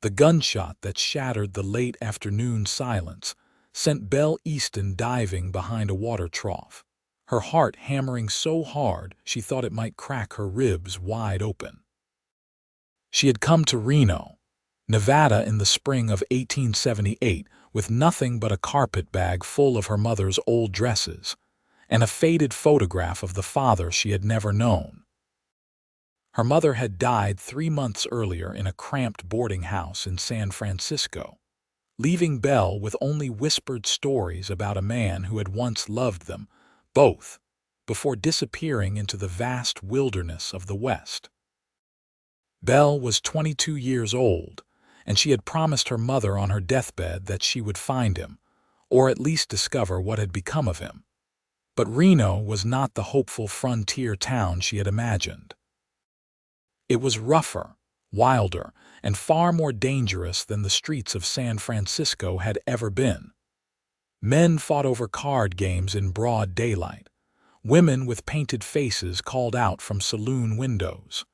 The gunshot that shattered the late afternoon silence sent Belle Easton diving behind a water trough, her heart hammering so hard she thought it might crack her ribs wide open. She had come to Reno, Nevada in the spring of 1878 with nothing but a carpetbag full of her mother's old dresses and a faded photograph of the father she had never known. Her mother had died 3 months earlier in a cramped boarding house in San Francisco, leaving Belle with only whispered stories about a man who had once loved them both before disappearing into the vast wilderness of the West. Belle was 22 years old, and she had promised her mother on her deathbed that she would find him, or at least discover what had become of him. But Reno was not the hopeful frontier town she had imagined. It was rougher, wilder, and far more dangerous than the streets of San Francisco had ever been. Men fought over card games in broad daylight. Women with painted faces called out from saloon windows.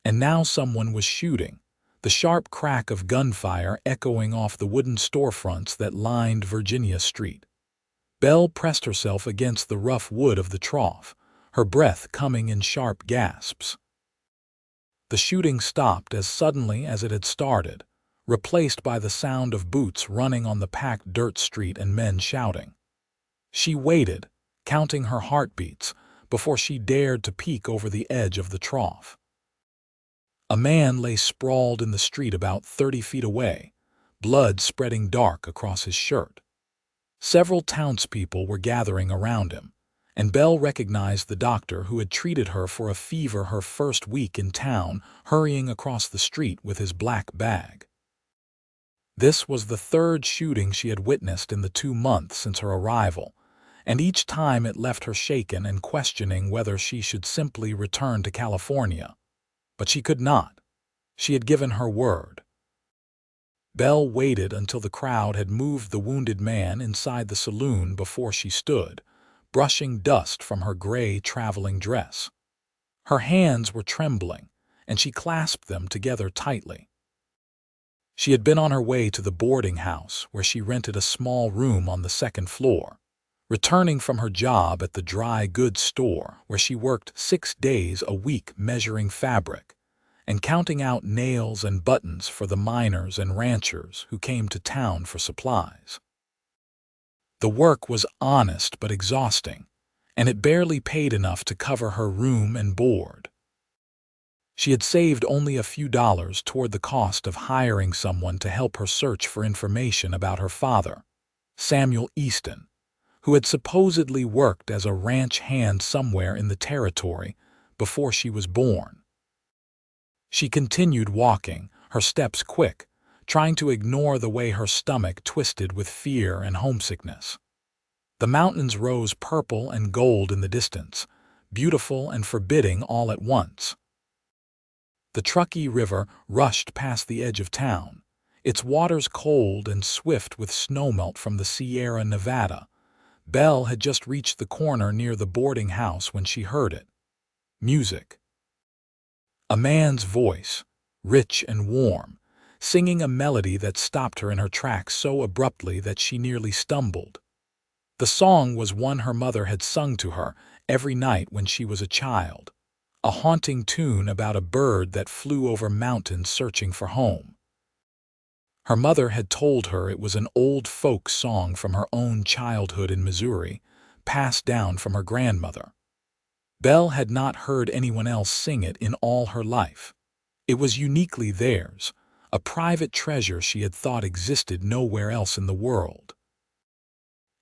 And now someone was shooting, the sharp crack of gunfire echoing off the wooden storefronts that lined Virginia Street. Belle pressed herself against the rough wood of the trough, her breath coming in sharp gasps. The shooting stopped as suddenly as it had started, replaced by the sound of boots running on the packed dirt street and men shouting. She waited, counting her heartbeats, before she dared to peek over the edge of the trough. A man lay sprawled in the street about 30 feet away, blood spreading dark across his shirt. Several townspeople were gathering around him, and Belle recognized the doctor who had treated her for a fever her first week in town, hurrying across the street with his black bag. This was the third shooting she had witnessed in the 2 months since her arrival, and each time it left her shaken and questioning whether she should simply return to California. But she could not. She had given her word. Belle waited until the crowd had moved the wounded man inside the saloon before she stood, brushing dust from her gray traveling dress. Her hands were trembling, and she clasped them together tightly. She had been on her way to the boarding house where she rented a small room on the 2nd floor, returning from her job at the dry goods store where she worked 6 days a week measuring fabric and counting out nails and buttons for the miners and ranchers who came to town for supplies. The work was honest but exhausting, and it barely paid enough to cover her room and board. She had saved only a few dollars toward the cost of hiring someone to help her search for information about her father, Samuel Easton, who had supposedly worked as a ranch hand somewhere in the territory before she was born. She continued walking, her steps quick, trying to ignore the way her stomach twisted with fear and homesickness. The mountains rose purple and gold in the distance, beautiful and forbidding all at once. The Truckee River rushed past the edge of town, its waters cold and swift with snowmelt from the Sierra Nevada. Belle had just reached the corner near the boarding house when she heard it. Music. A man's voice, rich and warm, singing a melody that stopped her in her tracks so abruptly that she nearly stumbled. The song was one her mother had sung to her every night when she was a child, a haunting tune about a bird that flew over mountains searching for home. Her mother had told her it was an old folk song from her own childhood in Missouri, passed down from her grandmother. Belle had not heard anyone else sing it in all her life. It was uniquely theirs, a private treasure she had thought existed nowhere else in the world.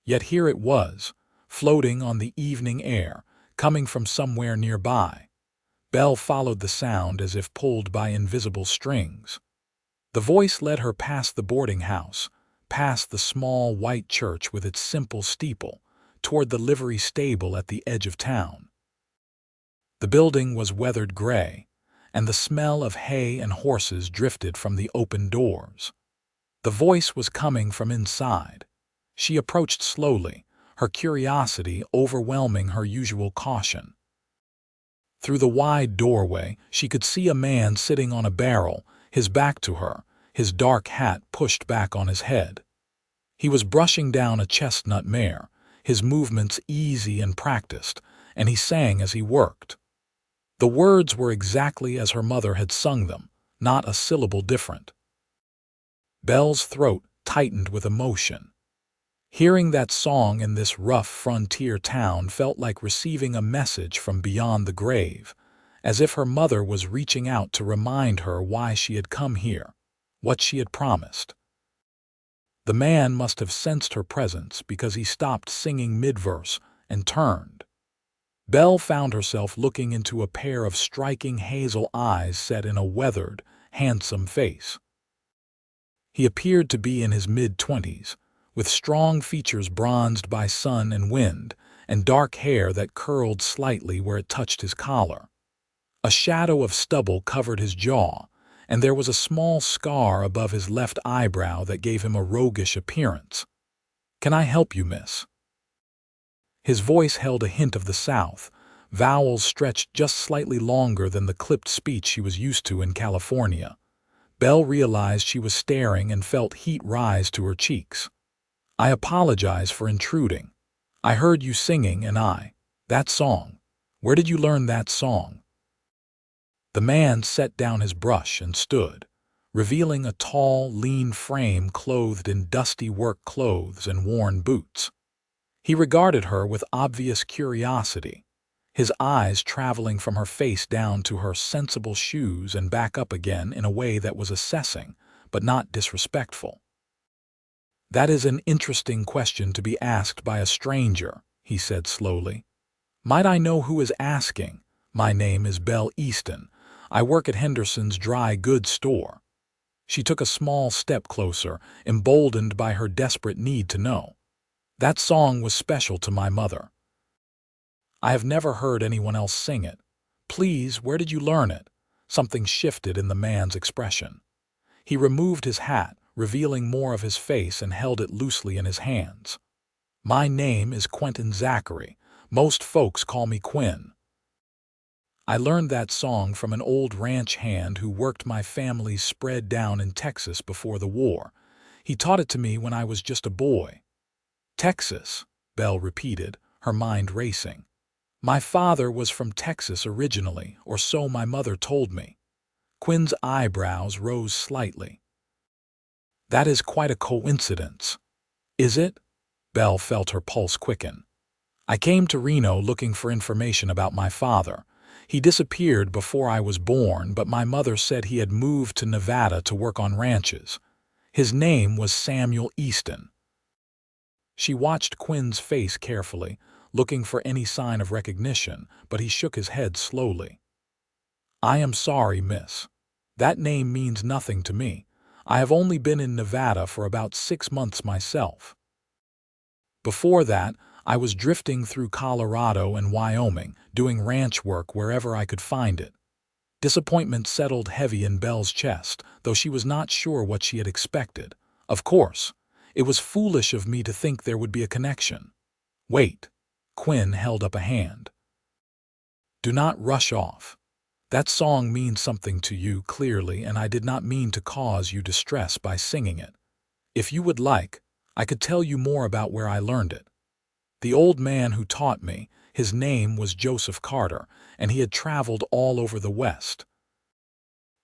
Yet here it was, floating on the evening air, coming from somewhere nearby. Belle followed the sound as if pulled by invisible strings. The voice led her past the boarding house, past the small white church with its simple steeple, toward the livery stable at the edge of town. The building was weathered gray, and the smell of hay and horses drifted from the open doors. The voice was coming from inside. She approached slowly, her curiosity overwhelming her usual caution. Through the wide doorway, she could see a man sitting on a barrel, his back to her, his dark hat pushed back on his head. He was brushing down a chestnut mare, his movements easy and practiced, and he sang as he worked. The words were exactly as her mother had sung them, not a syllable different. Belle's throat tightened with emotion. Hearing that song in this rough frontier town felt like receiving a message from beyond the grave, as if her mother was reaching out to remind her why she had come here, what she had promised. The man must have sensed her presence because he stopped singing mid-verse and turned. Belle found herself looking into a pair of striking hazel eyes set in a weathered, handsome face. He appeared to be in his mid-20s, with strong features bronzed by sun and wind, and dark hair that curled slightly where it touched his collar. A shadow of stubble covered his jaw, and there was a small scar above his left eyebrow that gave him a roguish appearance. "Can I help you, miss?" His voice held a hint of the South, vowels stretched just slightly longer than the clipped speech she was used to in California. Belle realized she was staring and felt heat rise to her cheeks. "I apologize for intruding. I heard you singing and that song. Where did you learn that song?" The man set down his brush and stood, revealing a tall, lean frame clothed in dusty work clothes and worn boots. He regarded her with obvious curiosity, his eyes traveling from her face down to her sensible shoes and back up again in a way that was assessing, but not disrespectful. "That is an interesting question to be asked by a stranger," he said slowly. "Might I know who is asking? My name is Belle Easton. I work at Henderson's dry goods store." She took a small step closer, emboldened by her desperate need to know. "That song was special to my mother. I have never heard anyone else sing it. Please, where did you learn it?" Something shifted in the man's expression. He removed his hat, revealing more of his face, and held it loosely in his hands. "My name is Quinn Zachary. Most folks call me Quinn. I learned that song from an old ranch hand who worked my family's spread down in Texas before the war. He taught it to me when I was just a boy." "Texas," Belle repeated, her mind racing. "My father was from Texas originally, or so my mother told me." Quinn's eyebrows rose slightly. "That is quite a coincidence." "Is it?" Belle felt her pulse quicken. "I came to Reno looking for information about my father. He disappeared before I was born, but my mother said he had moved to Nevada to work on ranches. His name was Samuel Easton." She watched Quinn's face carefully, looking for any sign of recognition, but he shook his head slowly. "I am sorry, miss. That name means nothing to me. I have only been in Nevada for about 6 months myself. Before that, I was drifting through Colorado and Wyoming, doing ranch work wherever I could find it." Disappointment settled heavy in Belle's chest, though she was not sure what she had expected. "Of course, it was foolish of me to think there would be a connection." "Wait." Quinn held up a hand. "Do not rush off. That song means something to you, clearly, and I did not mean to cause you distress by singing it. If you would like, I could tell you more about where I learned it. The old man who taught me, his name was Joseph Carter, and he had traveled all over the West.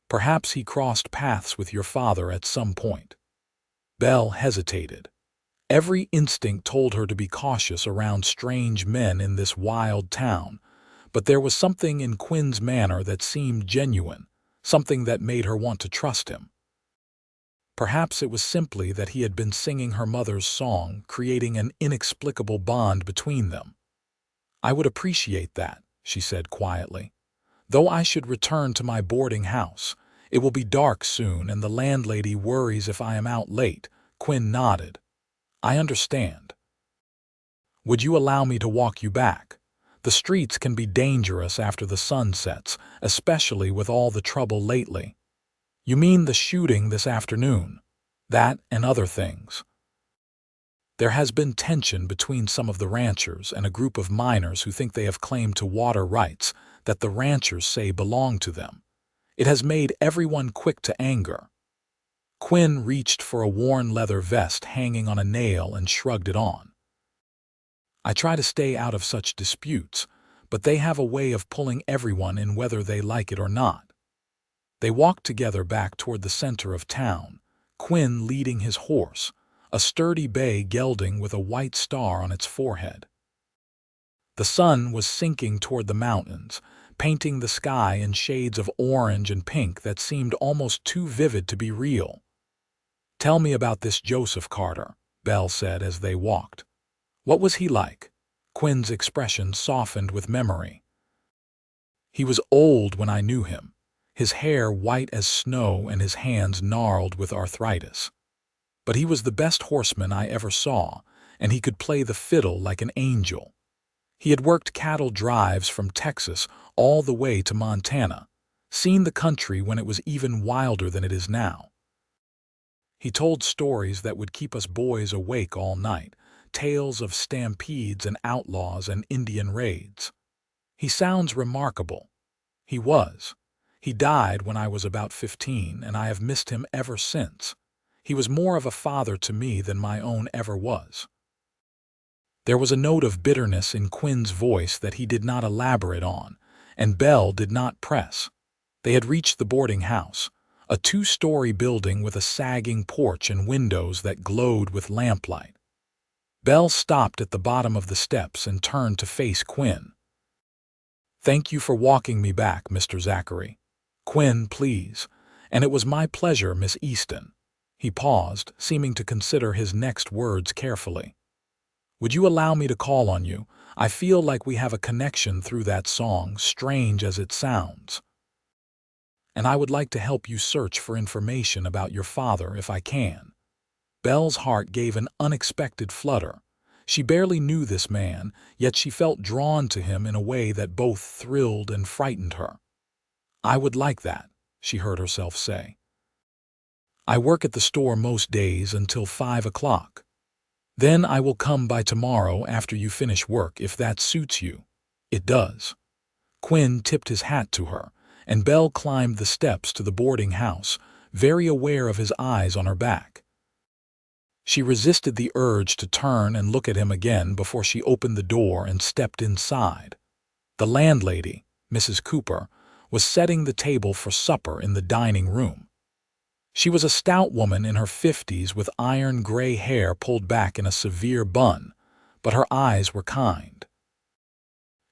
Perhaps he crossed paths with your father at some point." Belle hesitated. Every instinct told her to be cautious around strange men in this wild town, but there was something in Quinn's manner that seemed genuine, something that made her want to trust him. Perhaps it was simply that he had been singing her mother's song, creating an inexplicable bond between them. "I would appreciate that," she said quietly. "Though I should return to my boarding house. It will be dark soon, and the landlady worries if I am out late." Quinn nodded. "I understand. Would you allow me to walk you back? The streets can be dangerous after the sun sets, especially with all the trouble lately." "You mean the shooting this afternoon? That and other things?" "There has been tension between some of the ranchers and a group of miners who think they have claim to water rights that the ranchers say belong to them. It has made everyone quick to anger." Quinn reached for a worn leather vest hanging on a nail and shrugged it on. "I try to stay out of such disputes, but they have a way of pulling everyone in whether they like it or not." They walked together back toward the center of town, Quinn leading his horse, a sturdy bay gelding with a white star on its forehead. The sun was sinking toward the mountains, painting the sky in shades of orange and pink that seemed almost too vivid to be real. "Tell me about this Joseph Carter," Belle said as they walked. "What was he like?" Quinn's expression softened with memory. "He was old when I knew him, his hair white as snow and his hands gnarled with arthritis. But he was the best horseman I ever saw, and he could play the fiddle like an angel. He had worked cattle drives from Texas all the way to Montana, seen the country when it was even wilder than it is now. He told stories that would keep us boys awake all night, tales of stampedes and outlaws and Indian raids. He sounds remarkable." "He was. He died when I was about 15, and I have missed him ever since. He was more of a father to me than my own ever was." There was a note of bitterness in Quinn's voice that he did not elaborate on, and Belle did not press. They had reached the boarding house, a 2-story building with a sagging porch and windows that glowed with lamplight. Belle stopped at the bottom of the steps and turned to face Quinn. "Thank you for walking me back, Mr. Zachary." "Quinn, please. And it was my pleasure, Miss Easton." He paused, seeming to consider his next words carefully. "Would you allow me to call on you? I feel like we have a connection through that song, strange as it sounds. And I would like to help you search for information about your father if I can." Belle's heart gave an unexpected flutter. She barely knew this man, yet she felt drawn to him in a way that both thrilled and frightened her. "I would like that," she heard herself say. "I work at the store most days until 5 o'clock. Then I will come by tomorrow after you finish work if that suits you." "It does." Quinn tipped his hat to her, and Belle climbed the steps to the boarding house, very aware of his eyes on her back. She resisted the urge to turn and look at him again before she opened the door and stepped inside. The landlady, Mrs. Cooper, was setting the table for supper in the dining room. She was a stout woman in her 50s with iron gray hair pulled back in a severe bun, but her eyes were kind.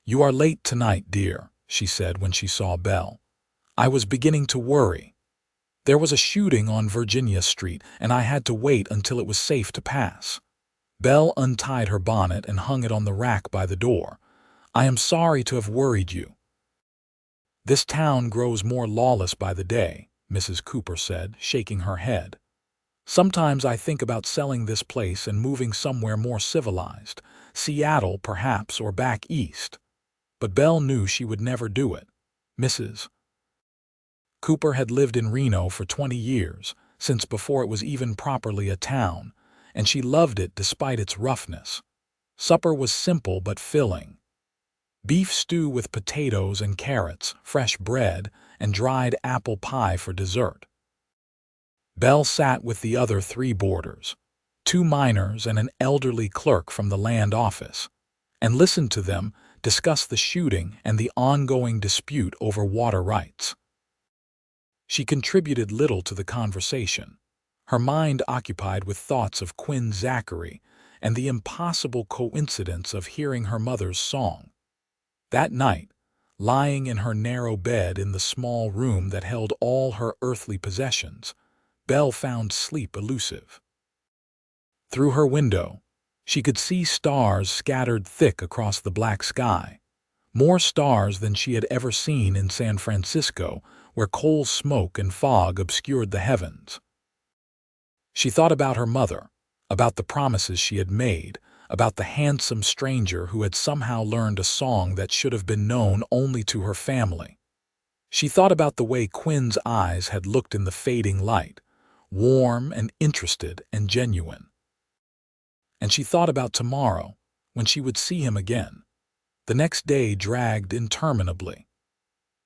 "You are late tonight, dear," she said when she saw Belle. "I was beginning to worry. There was a shooting on Virginia Street, and I had to wait until it was safe to pass." Belle untied her bonnet and hung it on the rack by the door. "I am sorry to have worried you." "This town grows more lawless by the day," Mrs. Cooper said, shaking her head. "Sometimes I think about selling this place and moving somewhere more civilized, Seattle perhaps, or back east." But Belle knew she would never do it. Mrs. Cooper had lived in Reno for 20 years, since before it was even properly a town, and she loved it despite its roughness. Supper was simple but filling. Beef stew with potatoes and carrots, fresh bread, and dried apple pie for dessert. Belle sat with the other 3 boarders, 2 miners and an elderly clerk from the land office, and listened to them discuss the shooting and the ongoing dispute over water rights. She contributed little to the conversation, her mind occupied with thoughts of Quinn Zachary and the impossible coincidence of hearing her mother's song. That night, lying in her narrow bed in the small room that held all her earthly possessions, Belle found sleep elusive. Through her window, she could see stars scattered thick across the black sky, more stars than she had ever seen in San Francisco, where coal smoke and fog obscured the heavens. She thought about her mother, about the promises she had made, about the handsome stranger who had somehow learned a song that should have been known only to her family. She thought about the way Quinn's eyes had looked in the fading light, warm and interested and genuine. And she thought about tomorrow, when she would see him again. The next day dragged interminably.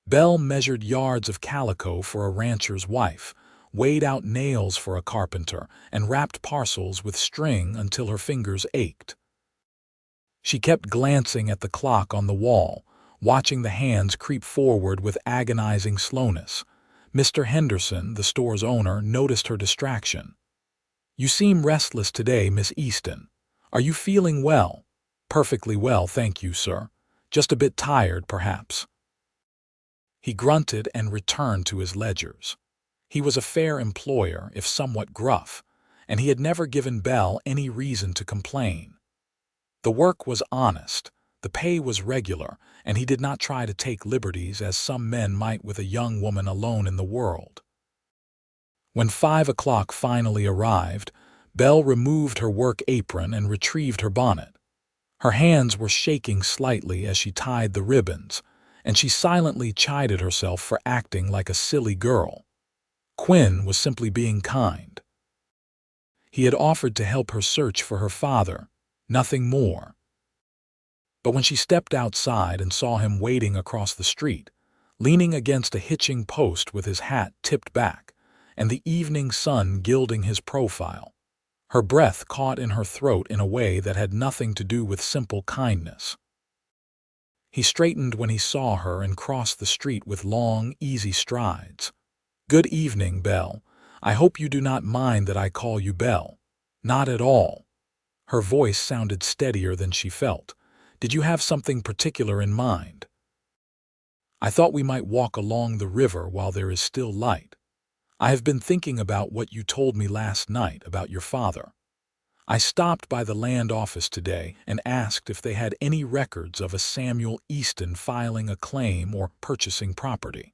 Belle measured yards of calico for a rancher's wife, weighed out nails for a carpenter, and wrapped parcels with string until her fingers ached. She kept glancing at the clock on the wall, watching the hands creep forward with agonizing slowness. Mr. Henderson, the store's owner, noticed her distraction. "You seem restless today, Miss Easton. Are you feeling well?" "Perfectly well, thank you, sir. Just a bit tired, perhaps." He grunted and returned to his ledgers. He was a fair employer, if somewhat gruff, and he had never given Belle any reason to complain. The work was honest, the pay was regular, and he did not try to take liberties as some men might with a young woman alone in the world. When 5 o'clock finally arrived, Belle removed her work apron and retrieved her bonnet. Her hands were shaking slightly as she tied the ribbons, and she silently chided herself for acting like a silly girl. Quinn was simply being kind. He had offered to help her search for her father, nothing more. But when she stepped outside and saw him waiting across the street, leaning against a hitching post with his hat tipped back, and the evening sun gilding his profile, her breath caught in her throat in a way that had nothing to do with simple kindness. He straightened when he saw her and crossed the street with long, easy strides. "Good evening, Belle. I hope you do not mind that I call you Belle." "Not at all." Her voice sounded steadier than she felt. "Did you have something particular in mind?" "I thought we might walk along the river while there is still light. I have been thinking about what you told me last night about your father. I stopped by the land office today and asked if they had any records of a Samuel Easton filing a claim or purchasing property.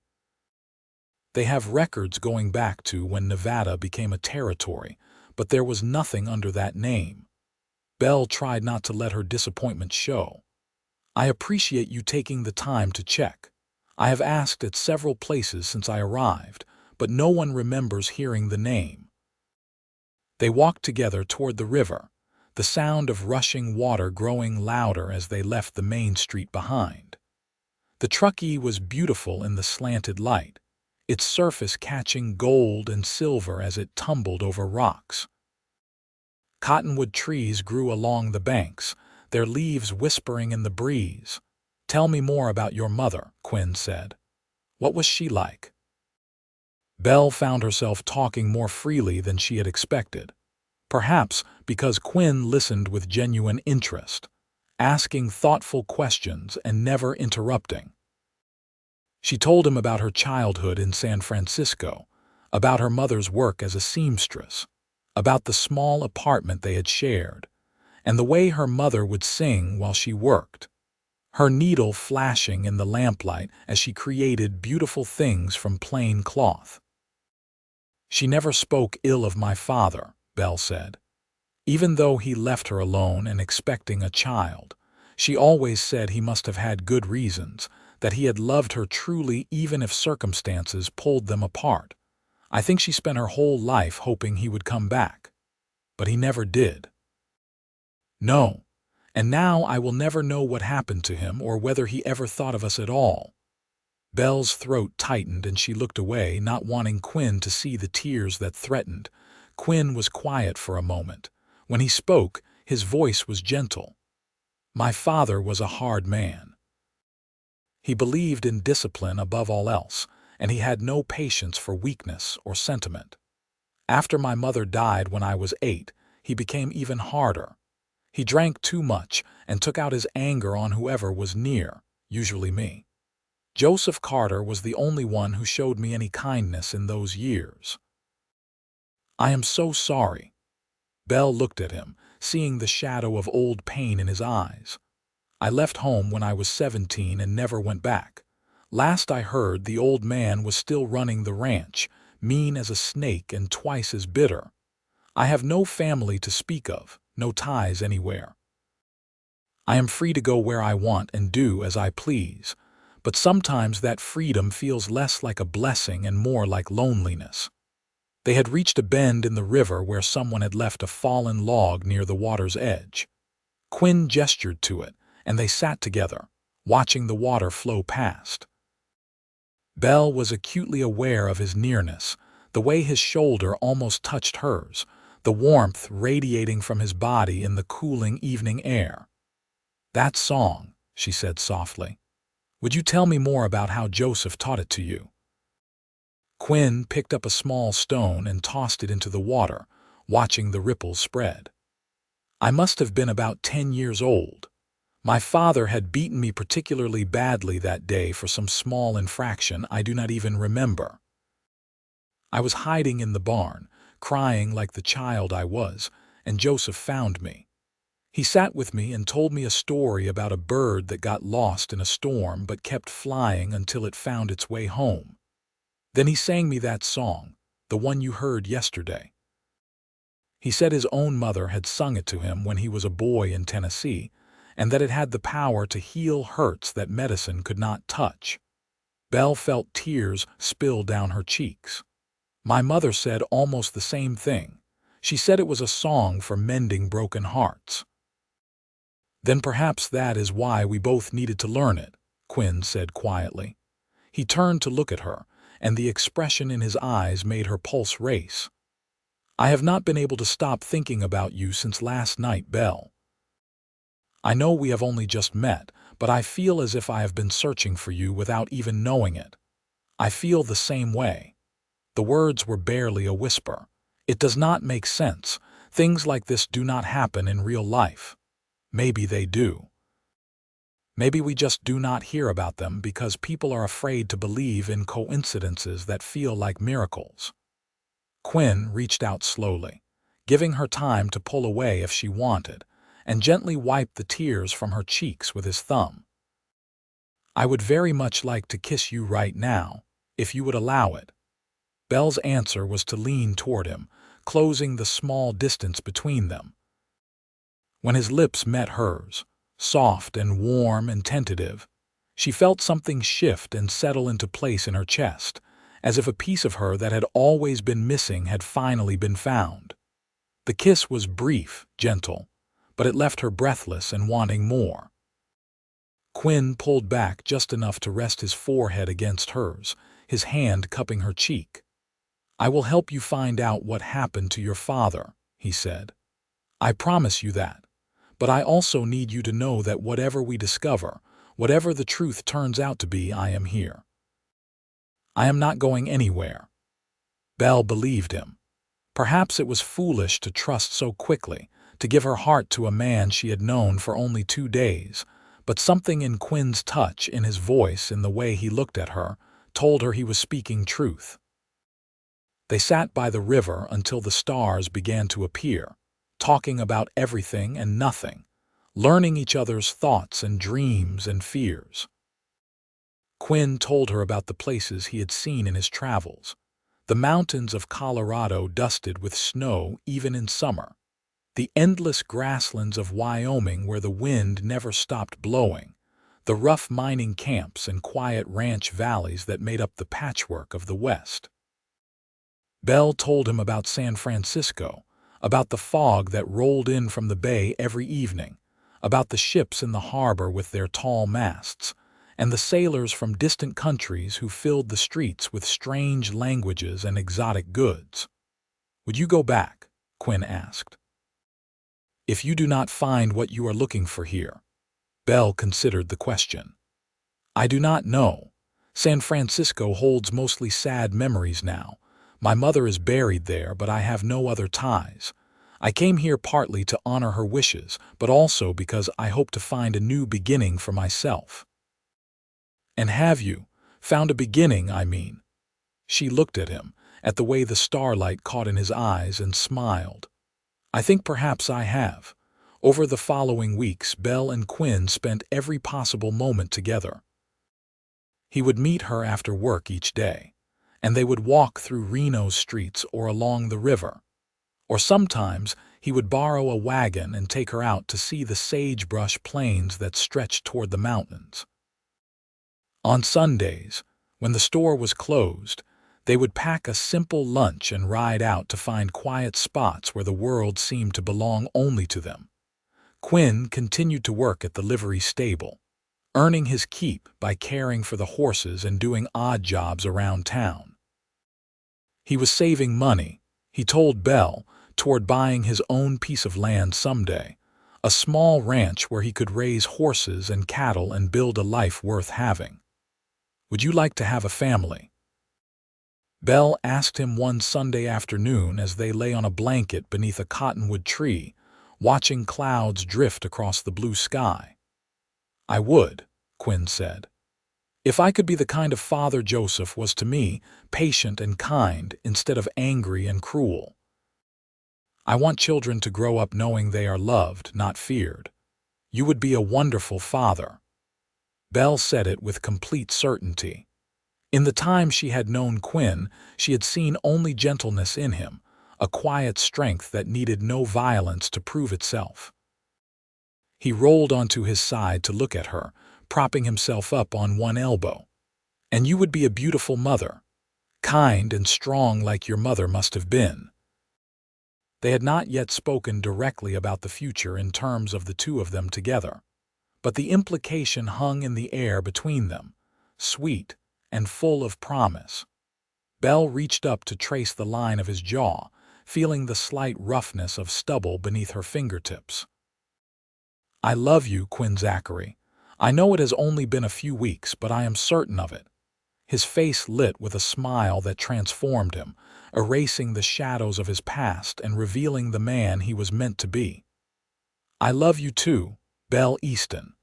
They have records going back to when Nevada became a territory, but there was nothing under that name." Belle tried not to let her disappointment show. "I appreciate you taking the time to check. I have asked at several places since I arrived, but no one remembers hearing the name." They walked together toward the river, the sound of rushing water growing louder as they left the main street behind. The Truckee was beautiful in the slanted light, its surface catching gold and silver as it tumbled over rocks. Cottonwood trees grew along the banks, their leaves whispering in the breeze. "Tell me more about your mother," Quinn said. "What was she like?" Belle found herself talking more freely than she had expected, perhaps because Quinn listened with genuine interest, asking thoughtful questions and never interrupting. She told him about her childhood in San Francisco, about her mother's work as a seamstress, about the small apartment they had shared, and the way her mother would sing while she worked, her needle flashing in the lamplight as she created beautiful things from plain cloth. "She never spoke ill of my father," Belle said. "Even though he left her alone and expecting a child, she always said he must have had good reasons, that he had loved her truly even if circumstances pulled them apart. I think she spent her whole life hoping he would come back. But he never did." "No, and now I will never know what happened to him or whether he ever thought of us at all." Belle's throat tightened and she looked away, not wanting Quinn to see the tears that threatened. Quinn was quiet for a moment. When he spoke, his voice was gentle. "My father was a hard man. He believed in discipline above all else, and he had no patience for weakness or sentiment. After my mother died when I was 8, he became even harder. He drank too much and took out his anger on whoever was near, usually me. Joseph Carter was the only one who showed me any kindness in those years." "I am so sorry." Belle looked at him, seeing the shadow of old pain in his eyes. "I left home when I was 17 and never went back. Last I heard, the old man was still running the ranch, mean as a snake and twice as bitter. I have no family to speak of, no ties anywhere. I am free to go where I want and do as I please, but sometimes that freedom feels less like a blessing and more like loneliness." They had reached a bend in the river where someone had left a fallen log near the water's edge. Quinn gestured to it, and they sat together, watching the water flow past. Belle was acutely aware of his nearness, the way his shoulder almost touched hers, the warmth radiating from his body in the cooling evening air. "That song," she said softly. "Would you tell me more about how Joseph taught it to you?" Quinn picked up a small stone and tossed it into the water, watching the ripples spread. "I must have been about 10 years old. My father had beaten me particularly badly that day for some small infraction I do not even remember. I was hiding in the barn, crying like the child I was, and Joseph found me. He sat with me and told me a story about a bird that got lost in a storm but kept flying until it found its way home. Then he sang me that song, the one you heard yesterday. He said his own mother had sung it to him when he was a boy in Tennessee, and that it had the power to heal hurts that medicine could not touch." Belle felt tears spill down her cheeks. "My mother said almost the same thing. She said it was a song for mending broken hearts." "Then perhaps that is why we both needed to learn it," Quinn said quietly. He turned to look at her, and the expression in his eyes made her pulse race. "I have not been able to stop thinking about you since last night, Belle. I know we have only just met, but I feel as if I have been searching for you without even knowing it. I feel the same way." The words were barely a whisper. "It does not make sense. Things like this do not happen in real life. Maybe they do. Maybe we just do not hear about them because people are afraid to believe in coincidences that feel like miracles." Quinn reached out slowly, giving her time to pull away if she wanted, and gently wiped the tears from her cheeks with his thumb. "I would very much like to kiss you right now, if you would allow it." Belle's answer was to lean toward him, closing the small distance between them. When his lips met hers, soft and warm and tentative, she felt something shift and settle into place in her chest, as if a piece of her that had always been missing had finally been found. The kiss was brief, gentle, but it left her breathless and wanting more. Quinn pulled back just enough to rest his forehead against hers, his hand cupping her cheek. "I will help you find out what happened to your father," he said. "I promise you that. But I also need you to know that whatever we discover, whatever the truth turns out to be, I am here. I am not going anywhere." Belle believed him. Perhaps it was foolish to trust so quickly, to give her heart to a man she had known for only 2 days, but something in Quinn's touch, in his voice, in the way he looked at her, told her he was speaking truth. They sat by the river until the stars began to appear, talking about everything and nothing, learning each other's thoughts and dreams and fears. Quinn told her about the places he had seen in his travels, the mountains of Colorado dusted with snow even in summer, the endless grasslands of Wyoming where the wind never stopped blowing, the rough mining camps and quiet ranch valleys that made up the patchwork of the West. Belle told him about San Francisco, about the fog that rolled in from the bay every evening, about the ships in the harbor with their tall masts, and the sailors from distant countries who filled the streets with strange languages and exotic goods. "Would you go back?" Quinn asked. "If you do not find what you are looking for here?" Belle considered the question. "I do not know. San Francisco holds mostly sad memories now. My mother is buried there, but I have no other ties. I came here partly to honor her wishes, but also because I hope to find a new beginning for myself." "And have you found a beginning, I mean?" She looked at him, at the way the starlight caught in his eyes, and smiled. "I think perhaps I have." Over the following weeks, Belle and Quinn spent every possible moment together. He would meet her after work each day, and they would walk through Reno's streets or along the river. Or sometimes he would borrow a wagon and take her out to see the sagebrush plains that stretched toward the mountains. On Sundays, when the store was closed, they would pack a simple lunch and ride out to find quiet spots where the world seemed to belong only to them. Quinn continued to work at the livery stable. earning his keep by caring for the horses and doing odd jobs around town. He was saving money, he told Belle, toward buying his own piece of land someday, a small ranch where he could raise horses and cattle and build a life worth having. "Would you like to have a family?" Belle asked him one Sunday afternoon as they lay on a blanket beneath a cottonwood tree, watching clouds drift across the blue sky. "I would," Quinn said. "If I could be the kind of father Joseph was to me, patient and kind instead of angry and cruel. I want children to grow up knowing they are loved, not feared. You would be a wonderful father." Belle said it with complete certainty. In the time she had known Quinn, she had seen only gentleness in him, a quiet strength that needed no violence to prove itself. He rolled onto his side to look at her, propping himself up on one elbow. "And you would be a beautiful mother, kind and strong like your mother must have been." They had not yet spoken directly about the future in terms of the two of them together, but the implication hung in the air between them, sweet and full of promise. Belle reached up to trace the line of his jaw, feeling the slight roughness of stubble beneath her fingertips. "I love you, Quinn Zachary. I know it has only been a few weeks, but I am certain of it." His face lit with a smile that transformed him, erasing the shadows of his past and revealing the man he was meant to be. "I love you too, Belle Easton.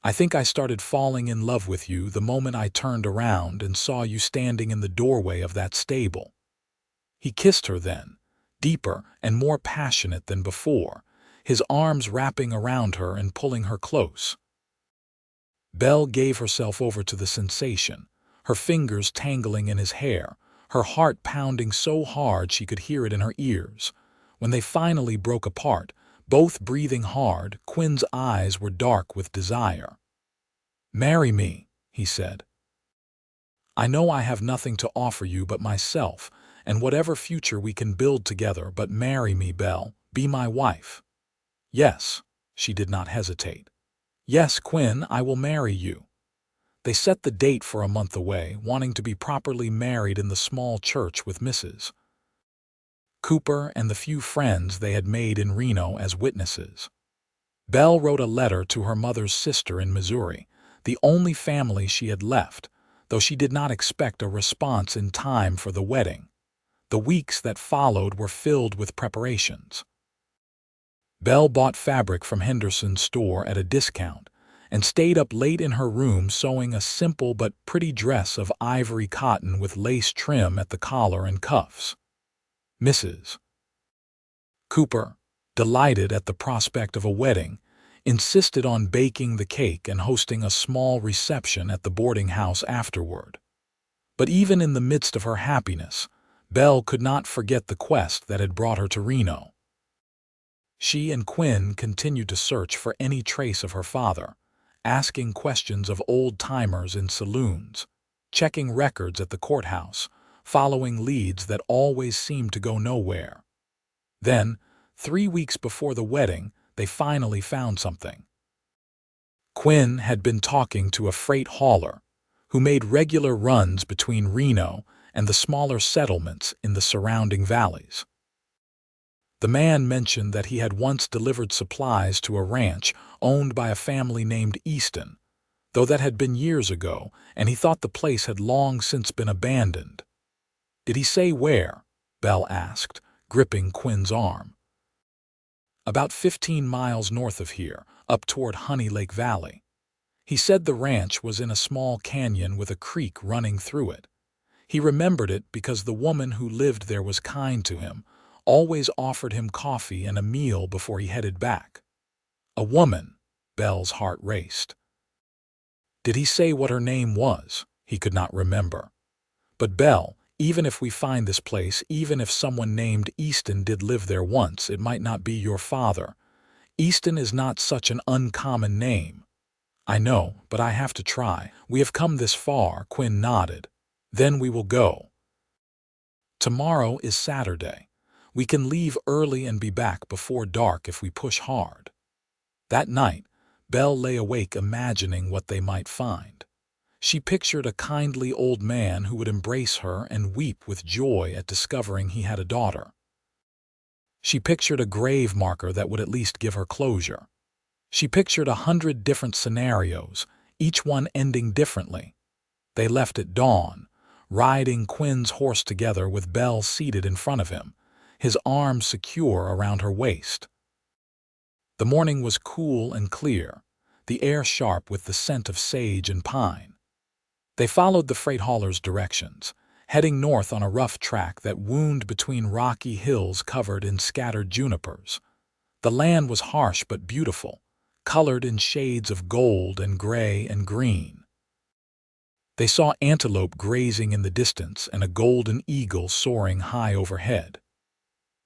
I think I started falling in love with you the moment I turned around and saw you standing in the doorway of that stable." He kissed her then, deeper and more passionate than before, his arms wrapping around her and pulling her close. Belle gave herself over to the sensation, her fingers tangling in his hair, her heart pounding so hard she could hear it in her ears. When they finally broke apart, both breathing hard, Quinn's eyes were dark with desire. "Marry me," he said. "I know I have nothing to offer you but myself, and whatever future we can build together, but marry me, Belle, be my wife." "Yes," she did not hesitate. "Yes, Quinn, I will marry you." They set the date for a month away, wanting to be properly married in the small church with Mrs. Cooper and the few friends they had made in Reno as witnesses. Belle wrote a letter to her mother's sister in Missouri, the only family she had left, though she did not expect a response in time for the wedding. The weeks that followed were filled with preparations. Belle bought fabric from Henderson's store at a discount and stayed up late in her room sewing a simple but pretty dress of ivory cotton with lace trim at the collar and cuffs. Mrs. Cooper, delighted at the prospect of a wedding, insisted on baking the cake and hosting a small reception at the boarding house afterward. But even in the midst of her happiness, Belle could not forget the quest that had brought her to Reno. She and Quinn continued to search for any trace of her father, asking questions of old-timers in saloons, checking records at the courthouse, following leads that always seemed to go nowhere. Then, 3 weeks before the wedding, they finally found something. Quinn had been talking to a freight hauler who made regular runs between Reno and the smaller settlements in the surrounding valleys. The man mentioned that he had once delivered supplies to a ranch owned by a family named Easton, though that had been years ago, and he thought the place had long since been abandoned. "Did he say where?" Belle asked, gripping Quinn's arm. "About 15 miles north of here, up toward Honey Lake Valley. He said the ranch was in a small canyon with a creek running through it. He remembered it because the woman who lived there was kind to him, always offered him coffee and a meal before he headed back." A woman, Belle's heart raced. Did he say what her name was? He could not remember. "But Belle, even if we find this place, even if someone named Easton did live there once, it might not be your father. Easton is not such an uncommon name." "I know, but I have to try. We have come this far," Quinn nodded. "Then we will go. Tomorrow is Saturday. We can leave early and be back before dark if we push hard." That night, Belle lay awake imagining what they might find. She pictured a kindly old man who would embrace her and weep with joy at discovering he had a daughter. She pictured a grave marker that would at least give her closure. She pictured 100 different scenarios, each one ending differently. They left at dawn, riding Quinn's horse together with Belle seated in front of him, his arms secure around her waist. The morning was cool and clear, the air sharp with the scent of sage and pine. They followed the freight hauler's directions, heading north on a rough track that wound between rocky hills covered in scattered junipers. The land was harsh but beautiful, colored in shades of gold and gray and green. They saw antelope grazing in the distance and a golden eagle soaring high overhead.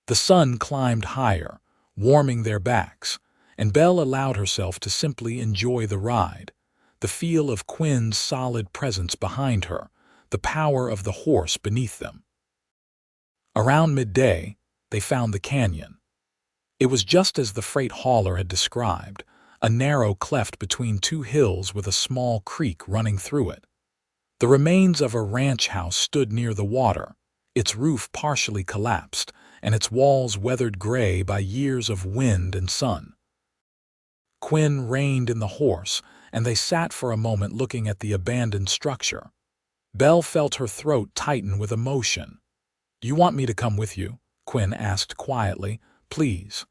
The sun climbed higher, warming their backs, and Belle allowed herself to simply enjoy the ride, the feel of Quinn's solid presence behind her, the power of the horse beneath them. Around midday, they found the canyon. It was just as the freight hauler had described, a narrow cleft between two hills with a small creek running through it. The remains of a ranch house stood near the water, its roof partially collapsed, and its walls weathered gray by years of wind and sun. Quinn reined in the horse, and they sat for a moment looking at the abandoned structure. Belle felt her throat tighten with emotion. "You want me to come with you?" Quinn asked quietly. "Please."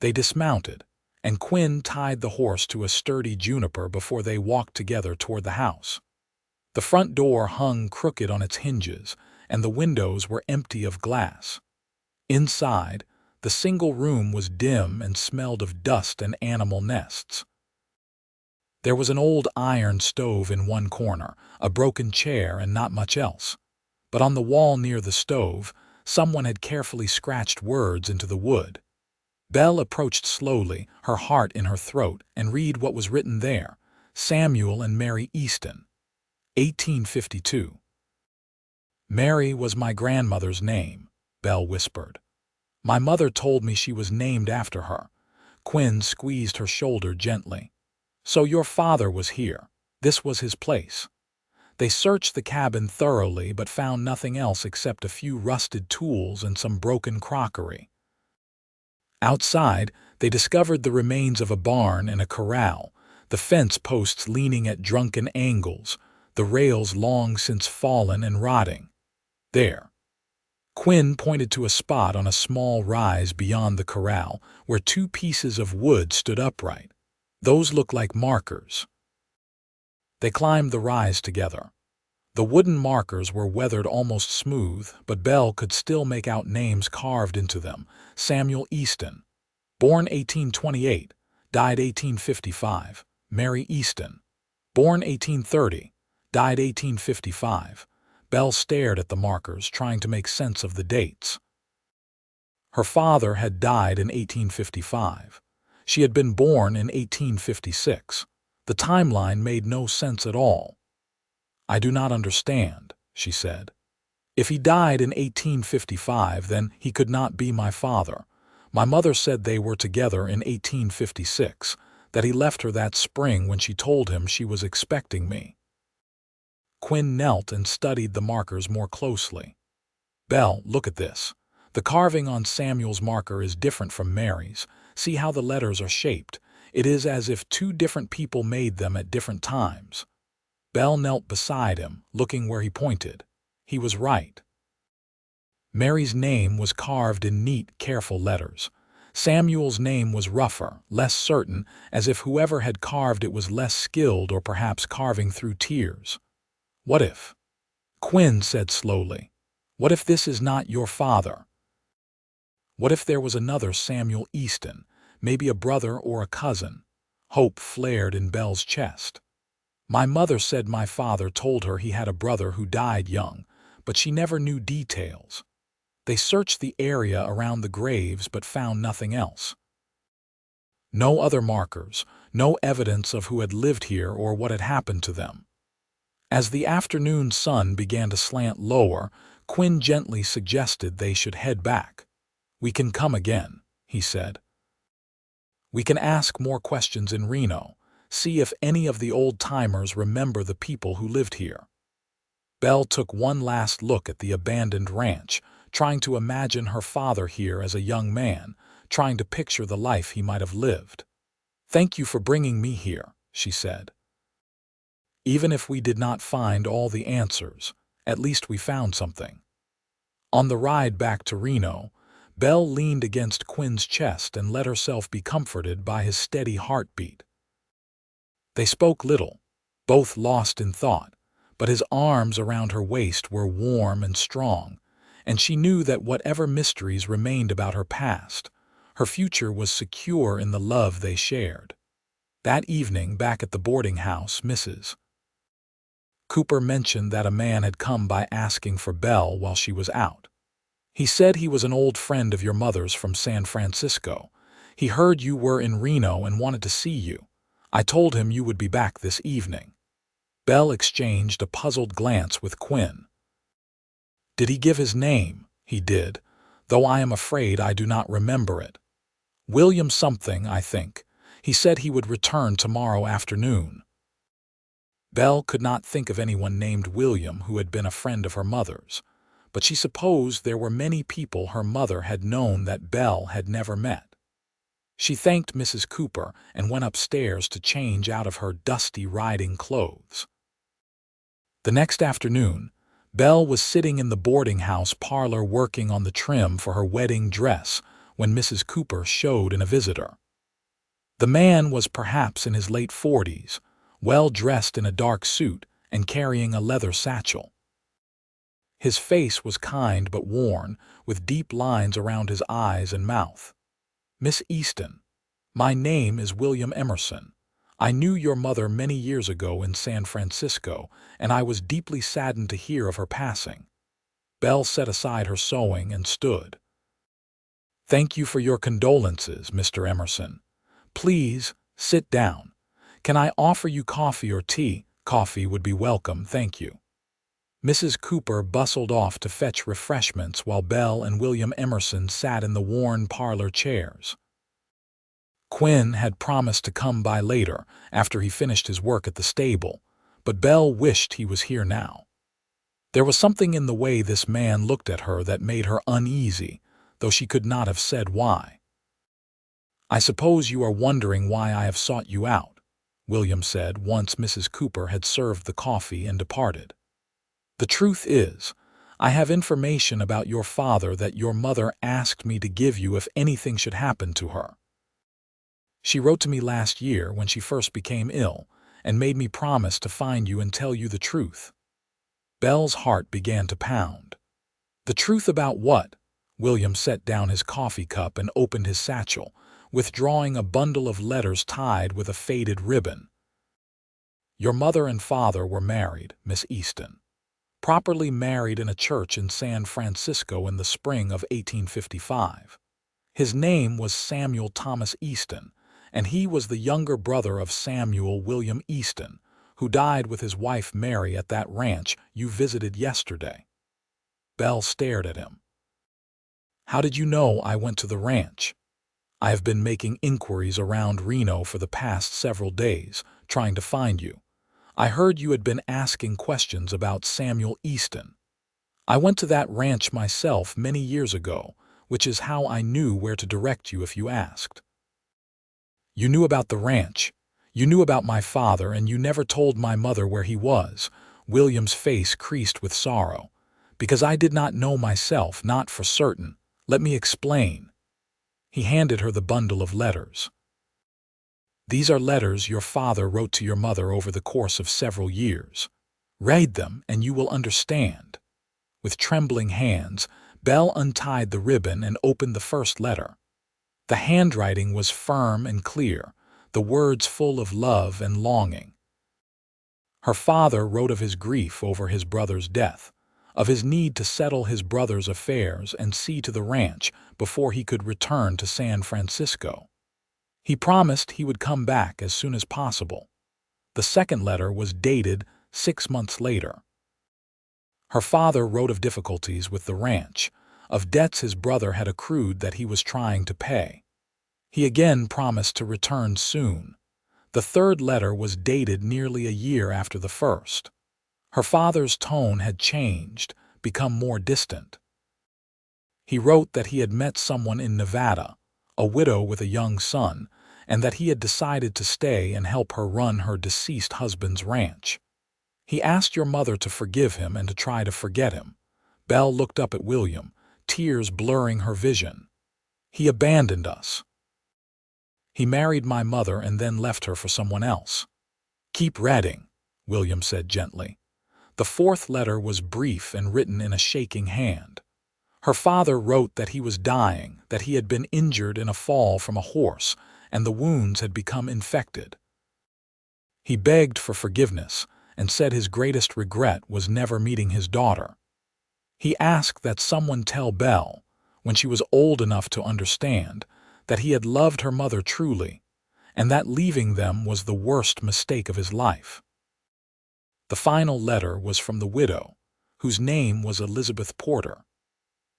They dismounted, and Quinn tied the horse to a sturdy juniper before they walked together toward the house. The front door hung crooked on its hinges, and the windows were empty of glass. Inside, the single room was dim and smelled of dust and animal nests. There was an old iron stove in one corner, a broken chair, and not much else. But on the wall near the stove, someone had carefully scratched words into the wood. Belle approached slowly, her heart in her throat, and read what was written there: Samuel and Mary Easton, 1852. "Mary was my grandmother's name," Belle whispered. "My mother told me she was named after her." Quinn squeezed her shoulder gently. "So your father was here. This was his place." They searched the cabin thoroughly but found nothing else except a few rusted tools and some broken crockery. Outside, they discovered the remains of a barn and a corral, the fence posts leaning at drunken angles, the rails long since fallen and rotting. "There." Quinn pointed to a spot on a small rise beyond the corral where two pieces of wood stood upright. "Those look like markers." They climbed the rise together. The wooden markers were weathered almost smooth, but Belle could still make out names carved into them. Samuel Easton, born 1828, died 1855. Mary Easton, born 1830, died 1855. Belle stared at the markers, trying to make sense of the dates. Her father had died in 1855. She had been born in 1856. The timeline made no sense at all. "I do not understand," she said. "If he died in 1855, then he could not be my father. My mother said they were together in 1856, that he left her that spring when she told him she was expecting me." Quinn knelt and studied the markers more closely. "Belle, look at this. The carving on Samuel's marker is different from Mary's. See how the letters are shaped. It is as if two different people made them at different times." Belle knelt beside him, looking where he pointed. He was right. Mary's name was carved in neat, careful letters. Samuel's name was rougher, less certain, as if whoever had carved it was less skilled or perhaps carving through tears. "What if?" Quinn said slowly. "What if this is not your father? What if there was another Samuel Easton, maybe a brother or a cousin?" Hope flared in Belle's chest. "My mother said my father told her he had a brother who died young, but she never knew details. They searched the area around the graves but found nothing else. No other markers, no evidence of who had lived here or what had happened to them." As the afternoon sun began to slant lower, Quinn gently suggested they should head back. "We can come again," he said. We can ask more questions in Reno, see if any of the old-timers remember the people who lived here. Belle took one last look at the abandoned ranch, trying to imagine her father here as a young man, trying to picture the life he might have lived. "Thank you for bringing me here," she said. "Even if we did not find all the answers, at least we found something." On the ride back to Reno, Belle leaned against Quinn's chest and let herself be comforted by his steady heartbeat. They spoke little, both lost in thought, but his arms around her waist were warm and strong, and she knew that whatever mysteries remained about her past, her future was secure in the love they shared. That evening, back at the boarding house, Mrs. Cooper mentioned that a man had come by asking for Belle while she was out. "He said he was an old friend of your mother's from San Francisco. He heard you were in Reno and wanted to see you. I told him you would be back this evening." Belle exchanged a puzzled glance with Quinn. "Did he give his name?" "He did, though I am afraid I do not remember it. William something, I think. He said he would return tomorrow afternoon." Belle could not think of anyone named William who had been a friend of her mother's, but she supposed there were many people her mother had known that Belle had never met. She thanked Mrs. Cooper and went upstairs to change out of her dusty riding clothes. The next afternoon, Belle was sitting in the boarding house parlor working on the trim for her wedding dress when Mrs. Cooper showed in a visitor. The man was perhaps in his late 40s, well dressed in a dark suit and carrying a leather satchel. His face was kind but worn, with deep lines around his eyes and mouth. "Miss Easton, my name is William Emerson. I knew your mother many years ago in San Francisco, and I was deeply saddened to hear of her passing." Belle set aside her sewing and stood. "Thank you for your condolences, Mr. Emerson. Please, sit down. Can I offer you coffee or tea?" "Coffee would be welcome, thank you." Mrs. Cooper bustled off to fetch refreshments while Belle and William Emerson sat in the worn parlor chairs. Quinn had promised to come by later, after he finished his work at the stable, but Belle wished he was here now. There was something in the way this man looked at her that made her uneasy, though she could not have said why. "I suppose you are wondering why I have sought you out," William said once Mrs. Cooper had served the coffee and departed. "The truth is, I have information about your father that your mother asked me to give you if anything should happen to her. She wrote to me last year when she first became ill and made me promise to find you and tell you the truth." Belle's heart began to pound. "The truth about what?" William set down his coffee cup and opened his satchel, withdrawing a bundle of letters tied with a faded ribbon. "Your mother and father were married, Miss Easton. Properly married in a church in San Francisco in the spring of 1855. His name was Samuel Thomas Easton, and he was the younger brother of Samuel William Easton, who died with his wife Mary at that ranch you visited yesterday." Belle stared at him. "How did you know I went to the ranch?" "I have been making inquiries around Reno for the past several days, trying to find you. I heard you had been asking questions about Samuel Easton. I went to that ranch myself many years ago, which is how I knew where to direct you if you asked." "You knew about the ranch. You knew about my father, and you never told my mother where he was." William's face creased with sorrow. "Because I did not know myself, not for certain. Let me explain." He handed her the bundle of letters. "These are letters your father wrote to your mother over the course of several years. Read them and you will understand." With trembling hands, Belle untied the ribbon and opened the first letter. The handwriting was firm and clear, the words full of love and longing. Her father wrote of his grief over his brother's death, of his need to settle his brother's affairs and see to the ranch before he could return to San Francisco. He promised he would come back as soon as possible. The second letter was dated 6 months later. Her father wrote of difficulties with the ranch, of debts his brother had accrued that he was trying to pay. He again promised to return soon. The third letter was dated nearly a year after the first. Her father's tone had changed, become more distant. He wrote that he had met someone in Nevada, a widow with a young son, and that he had decided to stay and help her run her deceased husband's ranch. He asked your mother to forgive him and to try to forget him. Belle looked up at William, tears blurring her vision. He abandoned us. He married my mother and then left her for someone else. Keep reading, William said gently. The fourth letter was brief and written in a shaking hand. Her father wrote that he was dying, that he had been injured in a fall from a horse, and the wounds had become infected. He begged for forgiveness and said his greatest regret was never meeting his daughter. He asked that someone tell Belle, when she was old enough to understand, that he had loved her mother truly, and that leaving them was the worst mistake of his life. The final letter was from the widow, whose name was Elizabeth Porter.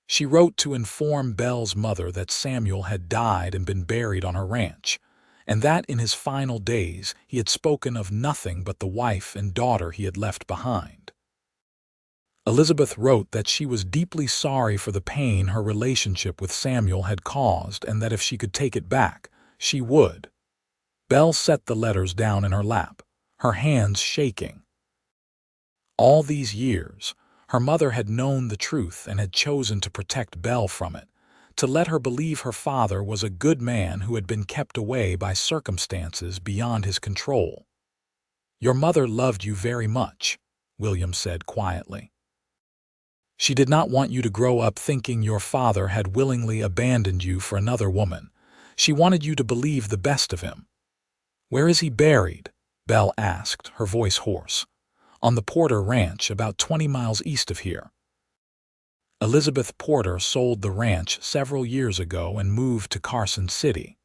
She wrote to inform Belle's mother that Samuel had died and been buried on her ranch, and that in his final days he had spoken of nothing but the wife and daughter he had left behind. Elizabeth wrote that she was deeply sorry for the pain her relationship with Samuel had caused and that if she could take it back, she would. Belle set the letters down in her lap, her hands shaking. All these years, her mother had known the truth and had chosen to protect Belle from it, to let her believe her father was a good man who had been kept away by circumstances beyond his control. Your mother loved you very much, William said quietly. She did not want you to grow up thinking your father had willingly abandoned you for another woman. She wanted you to believe the best of him. Where is he buried? Belle asked, her voice hoarse. On the Porter Ranch, about 20 miles east of here. Elizabeth Porter sold the ranch several years ago and moved to Carson City.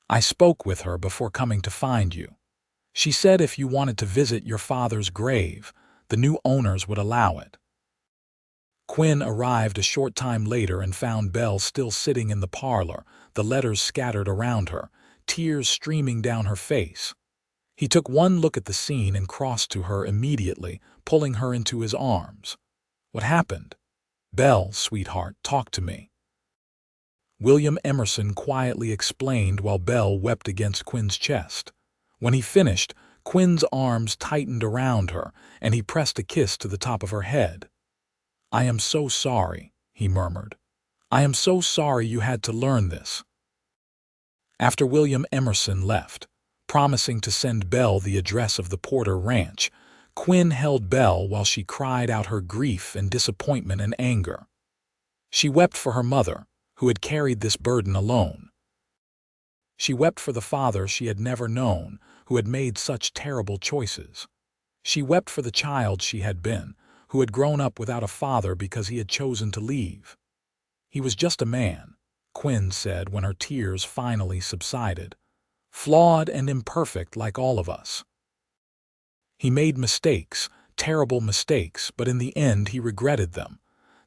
I spoke with her before coming to find you. She said if you wanted to visit your father's grave, the new owners would allow it. Quinn arrived a short time later and found Belle still sitting in the parlor, the letters scattered around her, tears streaming down her face. He took one look at the scene and crossed to her immediately, pulling her into his arms. What happened? Belle, sweetheart, talk to me. William Emerson quietly explained while Belle wept against Quinn's chest. When he finished, Quinn's arms tightened around her, and he pressed a kiss to the top of her head. I am so sorry, he murmured. I am so sorry you had to learn this. After William Emerson left, promising to send Belle the address of the Porter Ranch, Quinn held Belle while she cried out her grief and disappointment and anger. She wept for her mother, who had carried this burden alone. She wept for the father she had never known, who had made such terrible choices. She wept for the child she had been, who had grown up without a father because he had chosen to leave. He was just a man, Quinn said when her tears finally subsided, flawed and imperfect like all of us. He made mistakes, terrible mistakes, but in the end he regretted them.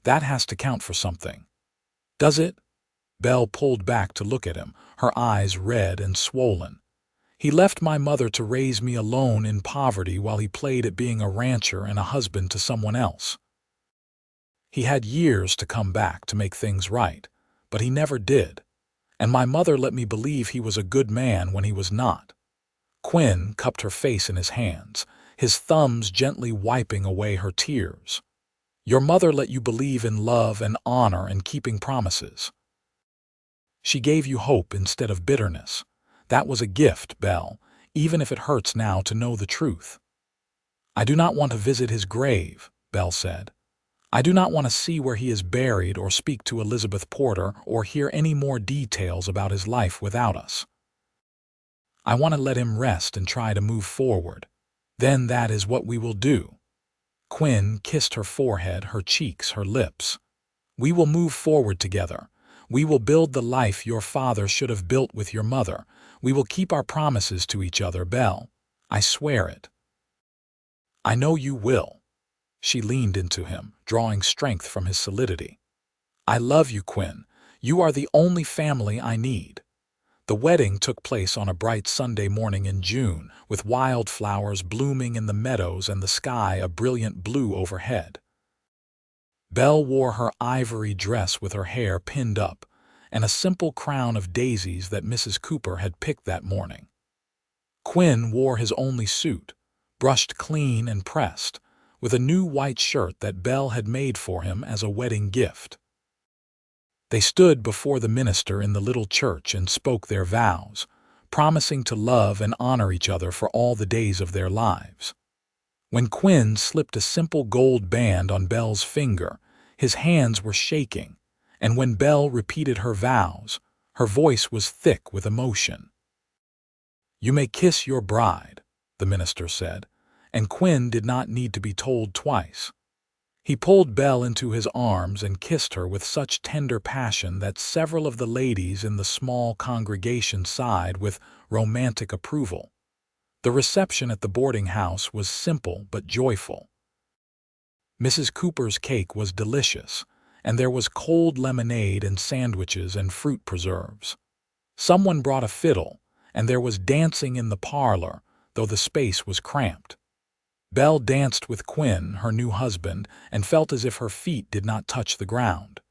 That has to count for something. Does it? Belle pulled back to look at him, her eyes red and swollen. He left my mother to raise me alone in poverty while he played at being a rancher and a husband to someone else. He had years to come back to make things right, but he never did. And my mother let me believe he was a good man when he was not. Quinn cupped her face in his hands, his thumbs gently wiping away her tears. Your mother let you believe in love and honor and keeping promises. She gave you hope instead of bitterness. That was a gift, Belle, even if it hurts now to know the truth. I do not want to visit his grave, Belle said. I do not want to see where he is buried or speak to Elizabeth Porter or hear any more details about his life without us. I want to let him rest and try to move forward. Then that is what we will do. Quinn kissed her forehead, her cheeks, her lips. We will move forward together. We will build the life your father should have built with your mother. We will keep our promises to each other, Belle. I swear it. I know you will. She leaned into him, drawing strength from his solidity. I love you, Quinn. You are the only family I need. The wedding took place on a bright Sunday morning in June, with wildflowers blooming in the meadows and the sky a brilliant blue overhead. Belle wore her ivory dress with her hair pinned up, and a simple crown of daisies that Mrs. Cooper had picked that morning. Quinn wore his only suit, brushed clean and pressed, with a new white shirt that Belle had made for him as a wedding gift. They stood before the minister in the little church and spoke their vows, promising to love and honor each other for all the days of their lives. When Quinn slipped a simple gold band on Belle's finger, his hands were shaking, and when Belle repeated her vows, her voice was thick with emotion. "You may kiss your bride," the minister said, and Quinn did not need to be told twice. He pulled Belle into his arms and kissed her with such tender passion that several of the ladies in the small congregation sighed with romantic approval. The reception at the boarding house was simple but joyful. Mrs. Cooper's cake was delicious, and there was cold lemonade and sandwiches and fruit preserves. Someone brought a fiddle, and there was dancing in the parlor, though the space was cramped. Belle danced with Quinn, her new husband, and felt as if her feet did not touch the ground.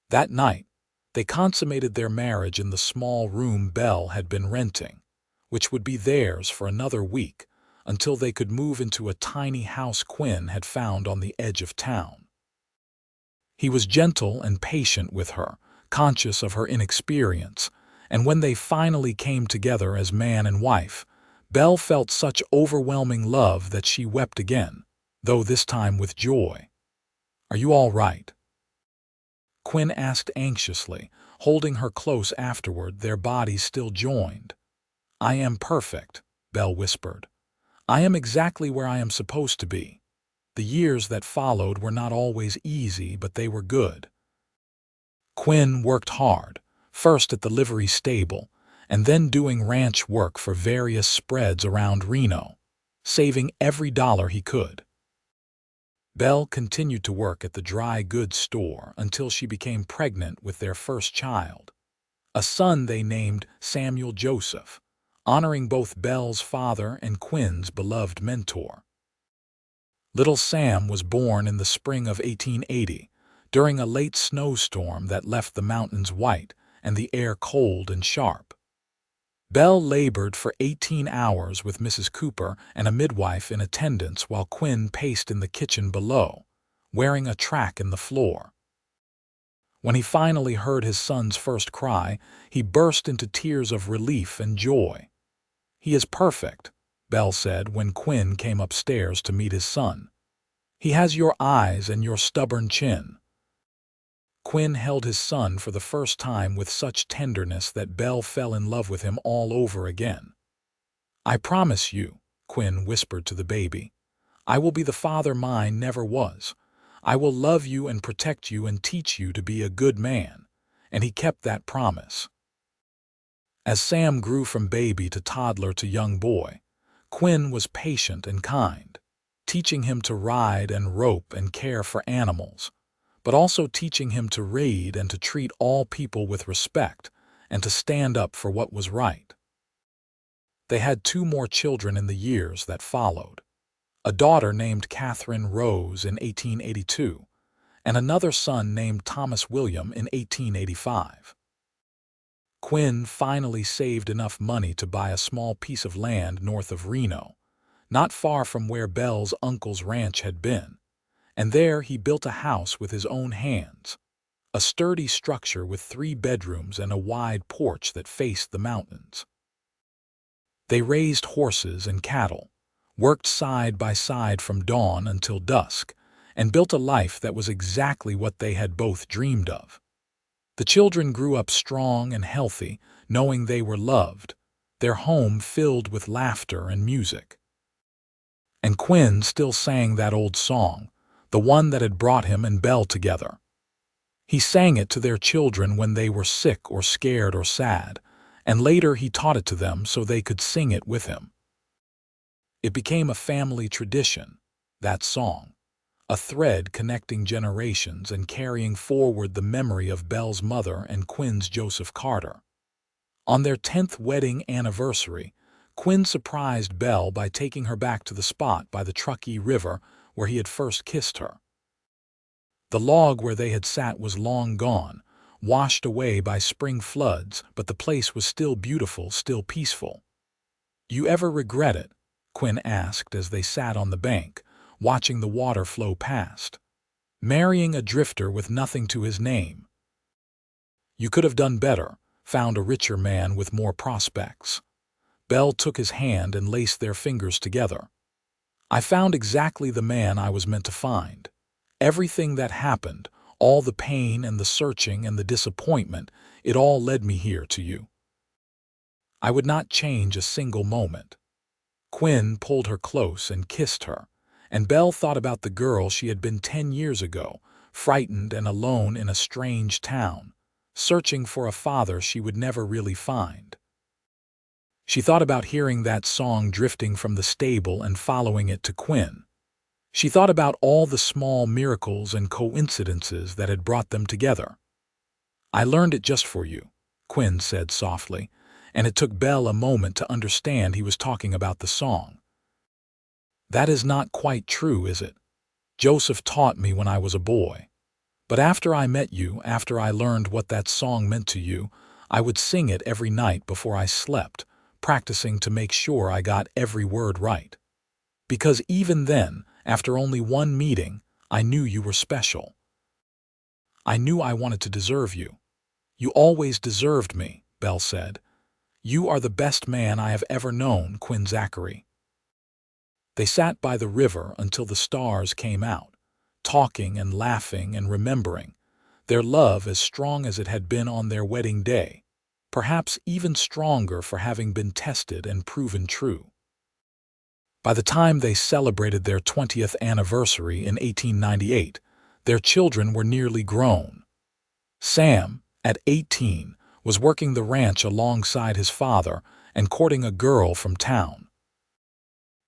That night, they consummated their marriage in the small room Belle had been renting, which would be theirs for another week, until they could move into a tiny house Quinn had found on the edge of town. He was gentle and patient with her, conscious of her inexperience, and when they finally came together as man and wife, Belle felt such overwhelming love that she wept again, though this time with joy. "Are you all right?" Quinn asked anxiously, holding her close afterward, their bodies still joined. "I am perfect," Belle whispered. "I am exactly where I am supposed to be. The years that followed were not always easy, but they were good." Quinn worked hard, first at the livery stable, and then doing ranch work for various spreads around Reno, saving every dollar he could. Belle continued to work at the dry goods store until she became pregnant with their first child, a son they named Samuel Joseph, honoring both Belle's father and Quinn's beloved mentor. Little Sam was born in the spring of 1880, during a late snowstorm that left the mountains white and the air cold and sharp. Belle labored for 18 hours with Mrs. Cooper and a midwife in attendance while Quinn paced in the kitchen below, wearing a track in the floor. When he finally heard his son's first cry, he burst into tears of relief and joy. "He is perfect," Belle said when Quinn came upstairs to meet his son. "He has your eyes and your stubborn chin." Quinn held his son for the first time with such tenderness that Belle fell in love with him all over again. "I promise you," Quinn whispered to the baby, "I will be the father mine never was. I will love you and protect you and teach you to be a good man." And he kept that promise. As Sam grew from baby to toddler to young boy, Quinn was patient and kind, teaching him to ride and rope and care for animals, but also teaching him to read and to treat all people with respect and to stand up for what was right. They had 2 more children in the years that followed, a daughter named Catherine Rose in 1882, and another son named Thomas William in 1885. Quinn finally saved enough money to buy a small piece of land north of Reno, not far from where Belle's uncle's ranch had been, and there he built a house with his own hands, a sturdy structure with 3 bedrooms and a wide porch that faced the mountains. They raised horses and cattle, worked side by side from dawn until dusk, and built a life that was exactly what they had both dreamed of. The children grew up strong and healthy, knowing they were loved, their home filled with laughter and music. And Quinn still sang that old song, the one that had brought him and Belle together. He sang it to their children when they were sick or scared or sad, and later he taught it to them so they could sing it with him. It became a family tradition, that song, a thread connecting generations and carrying forward the memory of Belle's mother and Quinn's Joseph Carter. On their 10th wedding anniversary, Quinn surprised Belle by taking her back to the spot by the Truckee River where he had first kissed her. The log where they had sat was long gone, washed away by spring floods, but the place was still beautiful, still peaceful. "You ever regret it?" Quinn asked as they sat on the bank, watching the water flow past. "Marrying a drifter with nothing to his name." "You could have done better, found a richer man with more prospects." Belle took his hand and laced their fingers together. "I found exactly the man I was meant to find. Everything that happened, all the pain and the searching and the disappointment, it all led me here to you. I would not change a single moment." Quinn pulled her close and kissed her, and Belle thought about the girl she had been 10 years ago, frightened and alone in a strange town, searching for a father she would never really find. She thought about hearing that song drifting from the stable and following it to Quinn. She thought about all the small miracles and coincidences that had brought them together. "I learned it just for you," Quinn said softly, and it took Belle a moment to understand he was talking about the song. "That is not quite true, is it? Joseph taught me when I was a boy. But after I met you, after I learned what that song meant to you, I would sing it every night before I slept, practicing to make sure I got every word right. Because even then, after only one meeting, I knew you were special. I knew I wanted to deserve you." "You always deserved me," Belle said. "You are the best man I have ever known, Quinn Zachary." They sat by the river until the stars came out, talking and laughing and remembering, their love as strong as it had been on their wedding day, perhaps even stronger for having been tested and proven true. By the time they celebrated their 20th anniversary in 1898, their children were nearly grown. Sam, at 18, was working the ranch alongside his father and courting a girl from town.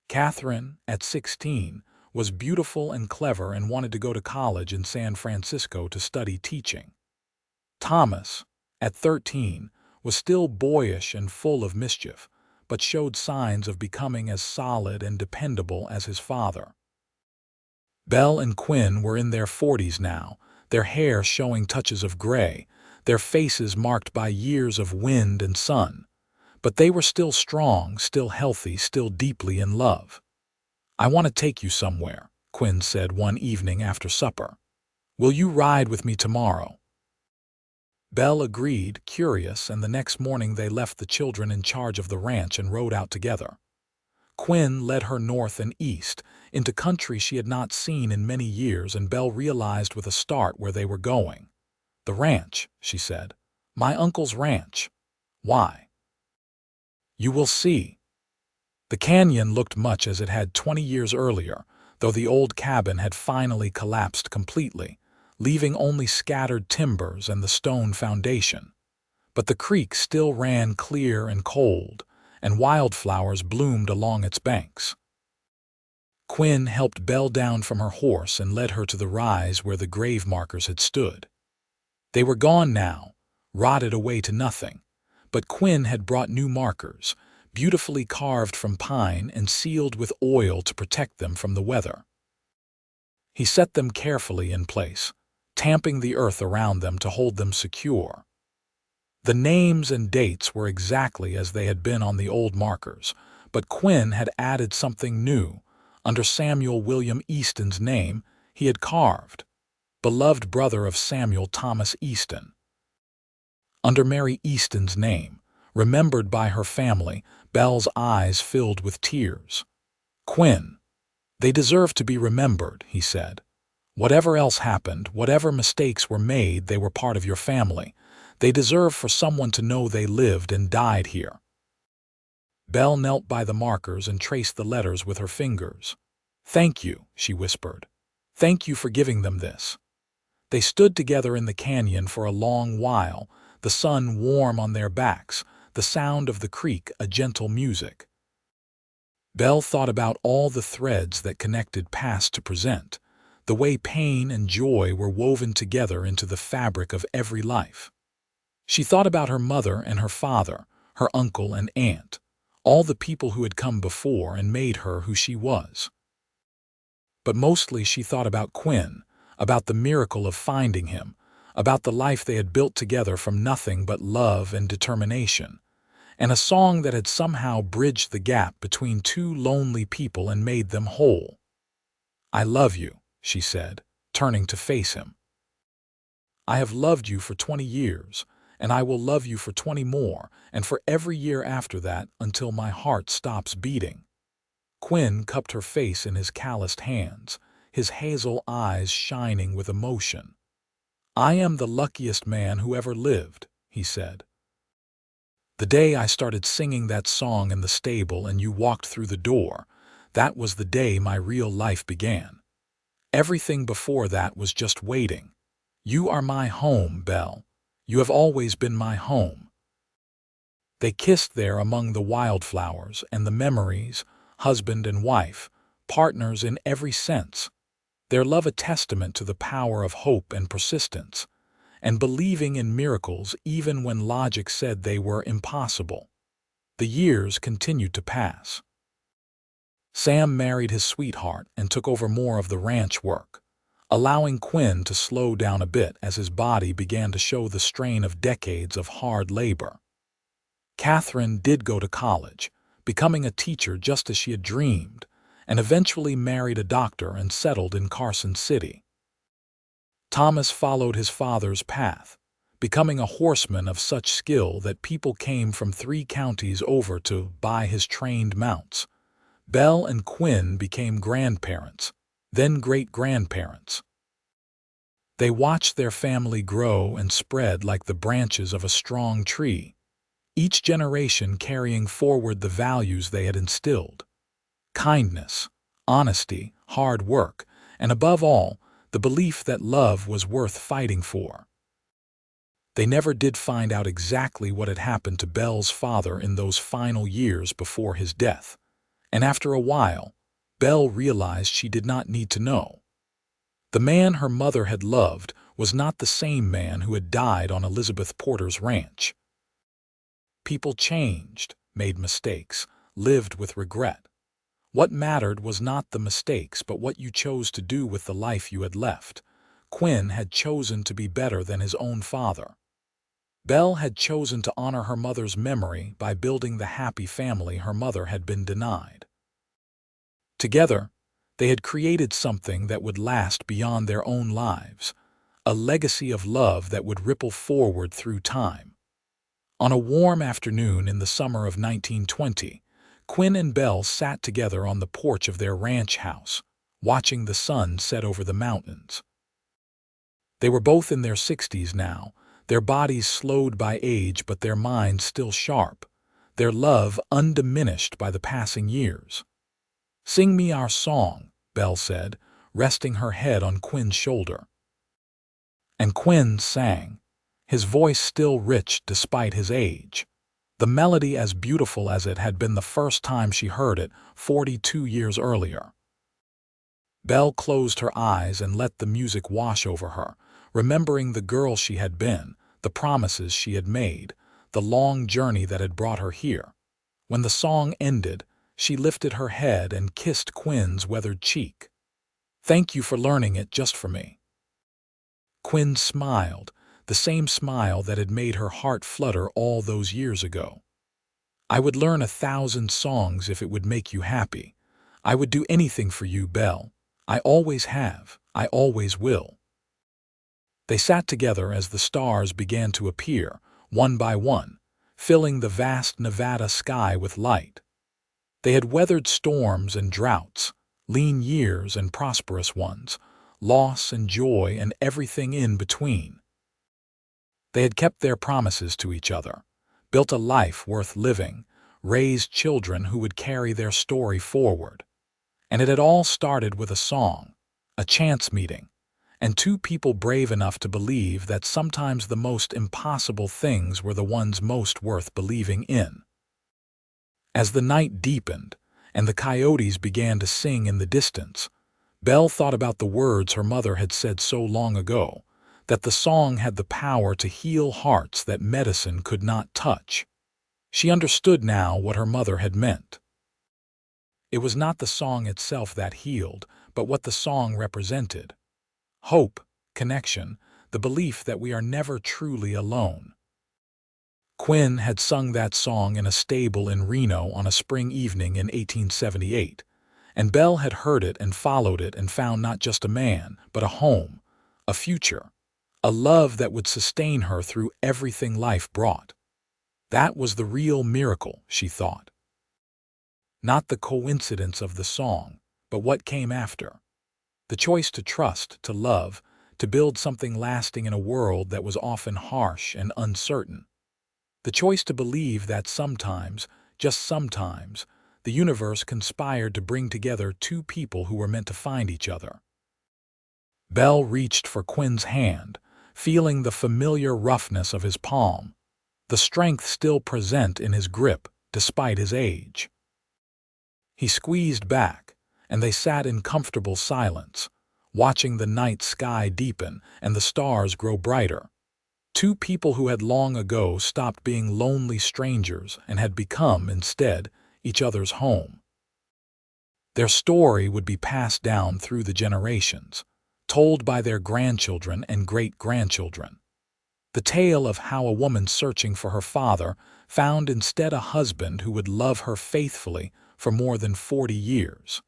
Catherine, at 16, was beautiful and clever and wanted to go to college in San Francisco to study teaching. Thomas, at 13, was still boyish and full of mischief, but showed signs of becoming as solid and dependable as his father. Belle and Quinn were in their 40s now, their hair showing touches of gray, their faces marked by years of wind and sun. But they were still strong, still healthy, still deeply in love. "I want to take you somewhere," Quinn said one evening after supper. "Will you ride with me tomorrow?" Belle agreed, curious, and the next morning they left the children in charge of the ranch and rode out together. Quinn led her north and east, into country she had not seen in many years, and Belle realized with a start where they were going. "The ranch," she said. "My uncle's ranch." "Why?" "You will see." The canyon looked much as it had 20 years earlier, though the old cabin had finally collapsed completely, leaving only scattered timbers and the stone foundation. But the creek still ran clear and cold, and wildflowers bloomed along its banks. Quinn helped Belle down from her horse and led her to the rise where the grave markers had stood. They were gone now, rotted away to nothing, but Quinn had brought new markers, beautifully carved from pine and sealed with oil to protect them from the weather. He set them carefully in place, tamping the earth around them to hold them secure. The names and dates were exactly as they had been on the old markers, but Quinn had added something new. Under Samuel William Easton's name, he had carved, "Beloved brother of Samuel Thomas Easton." Under Mary Easton's name, remembered by her family, Belle's eyes filled with tears. "Quinn, they deserve to be remembered," he said. "Whatever else happened, whatever mistakes were made, they were part of your family. They deserve for someone to know they lived and died here." Belle knelt by the markers and traced the letters with her fingers. "Thank you," she whispered. "Thank you for giving them this." They stood together in the canyon for a long while, the sun warm on their backs, the sound of the creek a gentle music. Belle thought about all the threads that connected past to present, the way pain and joy were woven together into the fabric of every life. She thought about her mother and her father, her uncle and aunt, all the people who had come before and made her who she was. But mostly she thought about Quinn, about the miracle of finding him, about the life they had built together from nothing but love and determination, and a song that had somehow bridged the gap between two lonely people and made them whole. "I love you," she said, turning to face him. "I have loved you for 20 years, and I will love you for 20 more, and for every year after that until my heart stops beating." Quinn cupped her face in his calloused hands, his hazel eyes shining with emotion. "I am the luckiest man who ever lived," he said. "The day I started singing that song in the stable and you walked through the door, that was the day my real life began. Everything before that was just waiting. You are my home, Belle. You have always been my home." They kissed there among the wildflowers and the memories, husband and wife, partners in every sense, their love a testament to the power of hope and persistence, and believing in miracles even when logic said they were impossible. The years continued to pass. Sam married his sweetheart and took over more of the ranch work, allowing Quinn to slow down a bit as his body began to show the strain of decades of hard labor. Catherine did go to college, becoming a teacher just as she had dreamed, and eventually married a doctor and settled in Carson City. Thomas followed his father's path, becoming a horseman of such skill that people came from 3 counties over to buy his trained mounts. Belle and Quinn became grandparents, then great-grandparents. They watched their family grow and spread like the branches of a strong tree, each generation carrying forward the values they had instilled: kindness, honesty, hard work, and above all, the belief that love was worth fighting for. They never did find out exactly what had happened to Belle's father in those final years before his death, and after a while, Belle realized she did not need to know. The man her mother had loved was not the same man who had died on Elizabeth Porter's ranch. People changed, made mistakes, lived with regret. What mattered was not the mistakes but what you chose to do with the life you had left. Quinn had chosen to be better than his own father. Belle had chosen to honor her mother's memory by building the happy family her mother had been denied. Together, they had created something that would last beyond their own lives, a legacy of love that would ripple forward through time. On a warm afternoon in the summer of 1920, Quinn and Belle sat together on the porch of their ranch house, watching the sun set over the mountains. They were both in their 60s now, their bodies slowed by age but their minds still sharp, their love undiminished by the passing years. "Sing me our song," Belle said, resting her head on Quinn's shoulder. And Quinn sang, his voice still rich despite his age, the melody as beautiful as it had been the first time she heard it 42 years earlier. Belle closed her eyes and let the music wash over her, remembering the girl she had been, the promises she had made, the long journey that had brought her here. When the song ended, she lifted her head and kissed Quinn's weathered cheek. "Thank you for learning it just for me." Quinn smiled, the same smile that had made her heart flutter all those years ago. "I would learn 1,000 songs if it would make you happy. I would do anything for you, Belle. I always have, I always will." They sat together as the stars began to appear, one by one, filling the vast Nevada sky with light. They had weathered storms and droughts, lean years and prosperous ones, loss and joy and everything in between. They had kept their promises to each other, built a life worth living, raised children who would carry their story forward. And it had all started with a song, a chance meeting, and 2 people brave enough to believe that sometimes the most impossible things were the ones most worth believing in. As the night deepened and the coyotes began to sing in the distance, Belle thought about the words her mother had said so long ago, that the song had the power to heal hearts that medicine could not touch. She understood now what her mother had meant. It was not the song itself that healed, but what the song represented. Hope, connection, the belief that we are never truly alone. Quinn had sung that song in a stable in Reno on a spring evening in 1878, and Belle had heard it and followed it and found not just a man, but a home, a future, a love that would sustain her through everything life brought. That was the real miracle, she thought. Not the coincidence of the song, but what came after. The choice to trust, to love, to build something lasting in a world that was often harsh and uncertain. The choice to believe that sometimes, just sometimes, the universe conspired to bring together two people who were meant to find each other. Belle reached for Quinn's hand, feeling the familiar roughness of his palm, the strength still present in his grip despite his age. He squeezed back, and they sat in comfortable silence, watching the night sky deepen and the stars grow brighter. Two people who had long ago stopped being lonely strangers and had become, instead, each other's home. Their story would be passed down through the generations, told by their grandchildren and great-grandchildren. The tale of how a woman searching for her father found instead a husband who would love her faithfully for more than 40 years.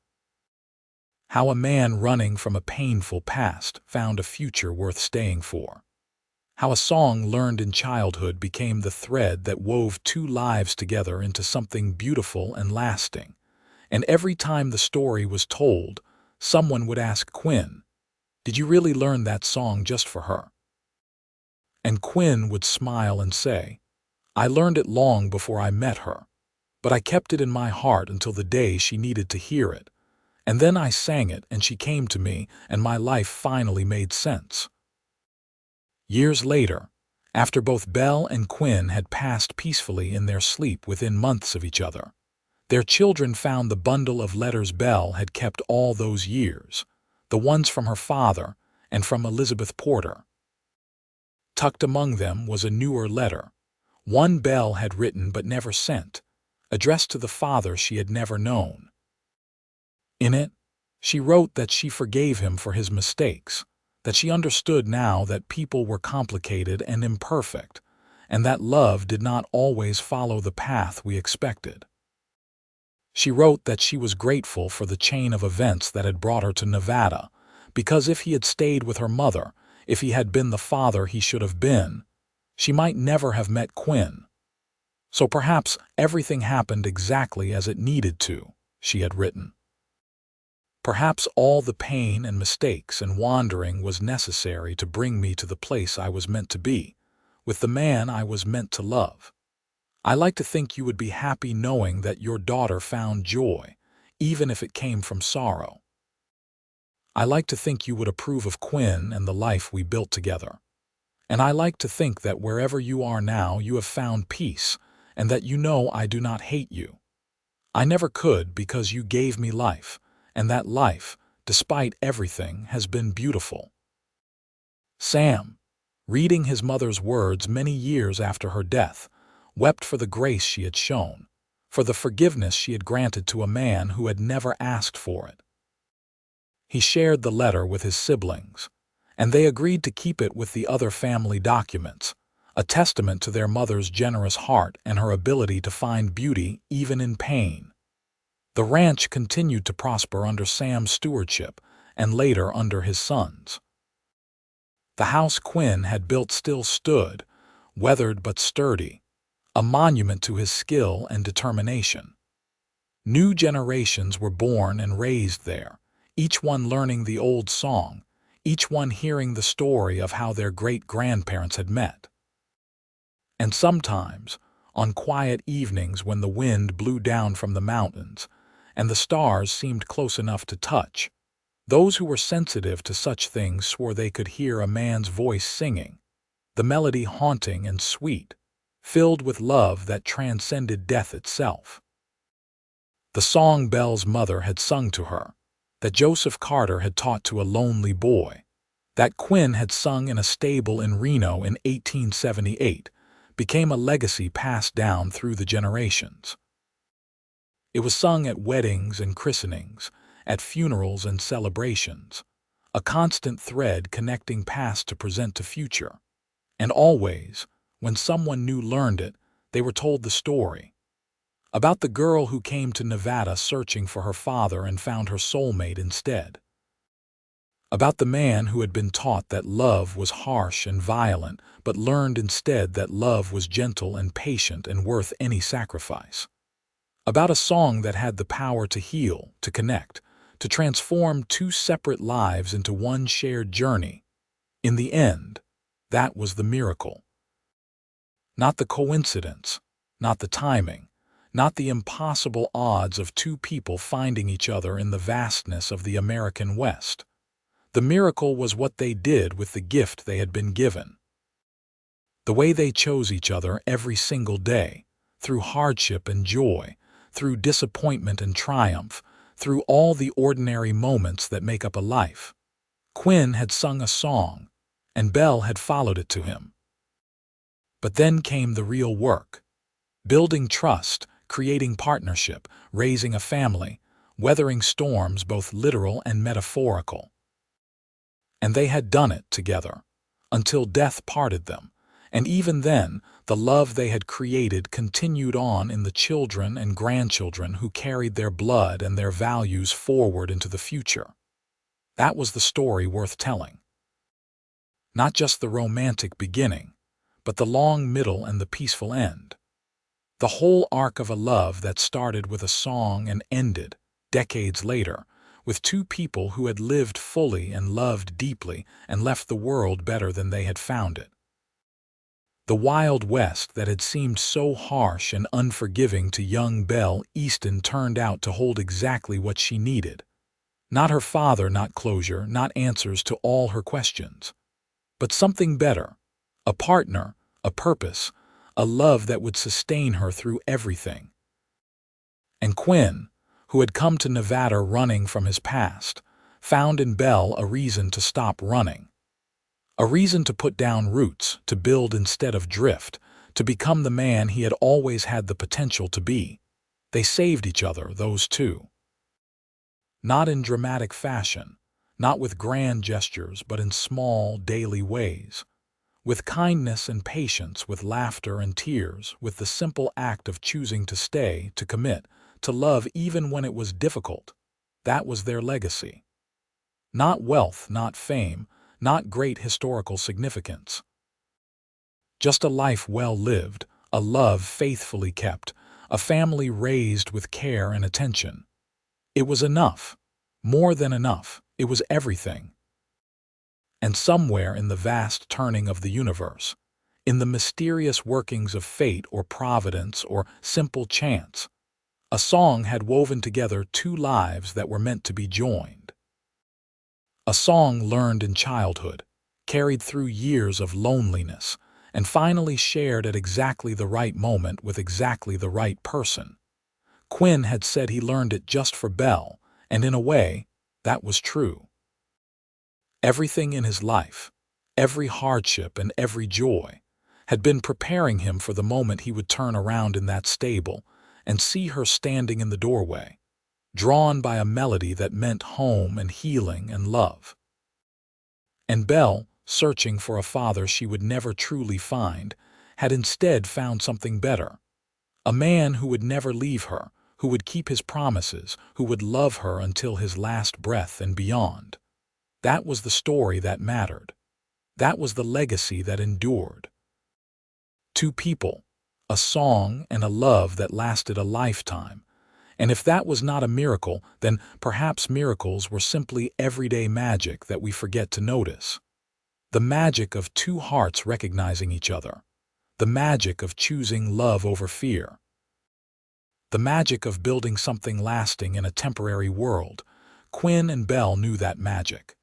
How a man running from a painful past found a future worth staying for. How a song learned in childhood became the thread that wove two lives together into something beautiful and lasting. And every time the story was told, someone would ask Quinn, "Did you really learn that song just for her?" And Quinn would smile and say, "I learned it long before I met her, but I kept it in my heart until the day she needed to hear it. And then I sang it and she came to me and my life finally made sense." Years later, after both Belle and Quinn had passed peacefully in their sleep within months of each other, their children found the bundle of letters Belle had kept all those years, the ones from her father and from Elizabeth Porter. Tucked among them was a newer letter, one Belle had written but never sent, addressed to the father she had never known. In it, she wrote that she forgave him for his mistakes, that she understood now that people were complicated and imperfect, and that love did not always follow the path we expected. She wrote that she was grateful for the chain of events that had brought her to Nevada, because if he had stayed with her mother, if he had been the father he should have been, she might never have met Quinn. So perhaps everything happened exactly as it needed to, she had written. Perhaps all the pain and mistakes and wandering was necessary to bring me to the place I was meant to be, with the man I was meant to love. I like to think you would be happy knowing that your daughter found joy, even if it came from sorrow. I like to think you would approve of Quinn and the life we built together. And I like to think that wherever you are now you have found peace, and that you know I do not hate you. I never could because you gave me life, and that life, despite everything, has been beautiful. Sam, reading his mother's words many years after her death, wept for the grace she had shown, for the forgiveness she had granted to a man who had never asked for it. He shared the letter with his siblings, and they agreed to keep it with the other family documents, a testament to their mother's generous heart and her ability to find beauty even in pain. The ranch continued to prosper under Sam's stewardship and later under his sons. The house Quinn had built still stood, weathered but sturdy, a monument to his skill and determination. New generations were born and raised there, each one learning the old song, each one hearing the story of how their great-grandparents had met. And sometimes, on quiet evenings when the wind blew down from the mountains, and the stars seemed close enough to touch, those who were sensitive to such things swore they could hear a man's voice singing, the melody haunting and sweet, filled with love that transcended death itself. The song Belle's mother had sung to her, that Joseph Carter had taught to a lonely boy, That Quinn had sung in a stable in Reno in 1878 became a legacy passed down through the generations. It was sung at weddings and christenings, at funerals and celebrations, a constant thread connecting past to present to future. And always, when someone new learned it, they were told the story about the girl who came to Nevada searching for her father and found her soulmate instead. About the man who had been taught that love was harsh and violent, but learned instead that love was gentle and patient and worth any sacrifice. About a song that had the power to heal, to connect, to transform two separate lives into one shared journey. In the end, that was the miracle. Not the coincidence, not the timing, not the impossible odds of two people finding each other in the vastness of the American West. The miracle was what they did with the gift they had been given. The way they chose each other every single day, through hardship and joy, through disappointment and triumph, through all the ordinary moments that make up a life. Quinn had sung a song, and Belle had followed it to him. But then came the real work. Building trust, creating partnership, raising a family, weathering storms both literal and metaphorical. And they had done it together, until death parted them, and even then, the love they had created continued on in the children and grandchildren who carried their blood and their values forward into the future. That was the story worth telling. Not just the romantic beginning, but the long middle and the peaceful end. The whole arc of a love that started with a song and ended, decades later, with two people who had lived fully and loved deeply and left the world better than they had found it. The Wild West that had seemed so harsh and unforgiving to young Belle Easton turned out to hold exactly what she needed. Not her father, not closure, not answers to all her questions, but something better, a partner, a purpose, a love that would sustain her through everything. And Quinn, who had come to Nevada running from his past, found in Belle a reason to stop running. A reason to put down roots, to build instead of drift, to become the man he had always had the potential to be. They saved each other, those two. Not in dramatic fashion, not with grand gestures, but in small, daily ways. With kindness and patience, with laughter and tears, with the simple act of choosing to stay, to commit, to love even when it was difficult. That was their legacy. Not wealth, not fame, not great historical significance. Just a life well lived, a love faithfully kept, a family raised with care and attention. It was enough. More than enough. It was everything. And somewhere in the vast turning of the universe, in the mysterious workings of fate or providence or simple chance, a song had woven together two lives that were meant to be joined. A song learned in childhood, carried through years of loneliness, and finally shared at exactly the right moment with exactly the right person. Quinn had said he learned it just for Belle, and in a way, that was true. Everything in his life, every hardship and every joy, had been preparing him for the moment he would turn around in that stable and see her standing in the doorway, drawn by a melody that meant home and healing and love. And Belle, searching for a father she would never truly find, had instead found something better. A man who would never leave her, who would keep his promises, who would love her until his last breath and beyond. That was the story that mattered. That was the legacy that endured. Two people, a song and a love that lasted a lifetime. And if that was not a miracle, then perhaps miracles were simply everyday magic that we forget to notice. The magic of two hearts recognizing each other. The magic of choosing love over fear. The magic of building something lasting in a temporary world. Quinn and Belle knew that magic.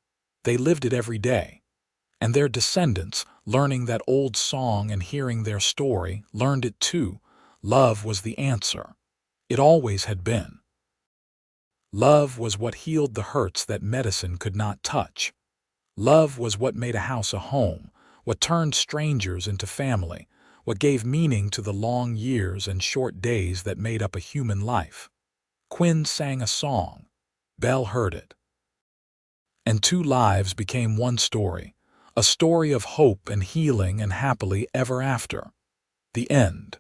They lived it every day. And their descendants, learning that old song and hearing their story, learned it too. Love was the answer. It always had been. Love was what healed the hurts that medicine could not touch. Love was what made a house a home, what turned strangers into family, what gave meaning to the long years and short days that made up a human life. Quinn sang a song. Belle heard it. And two lives became one story, a story of hope and healing and happily ever after. The end.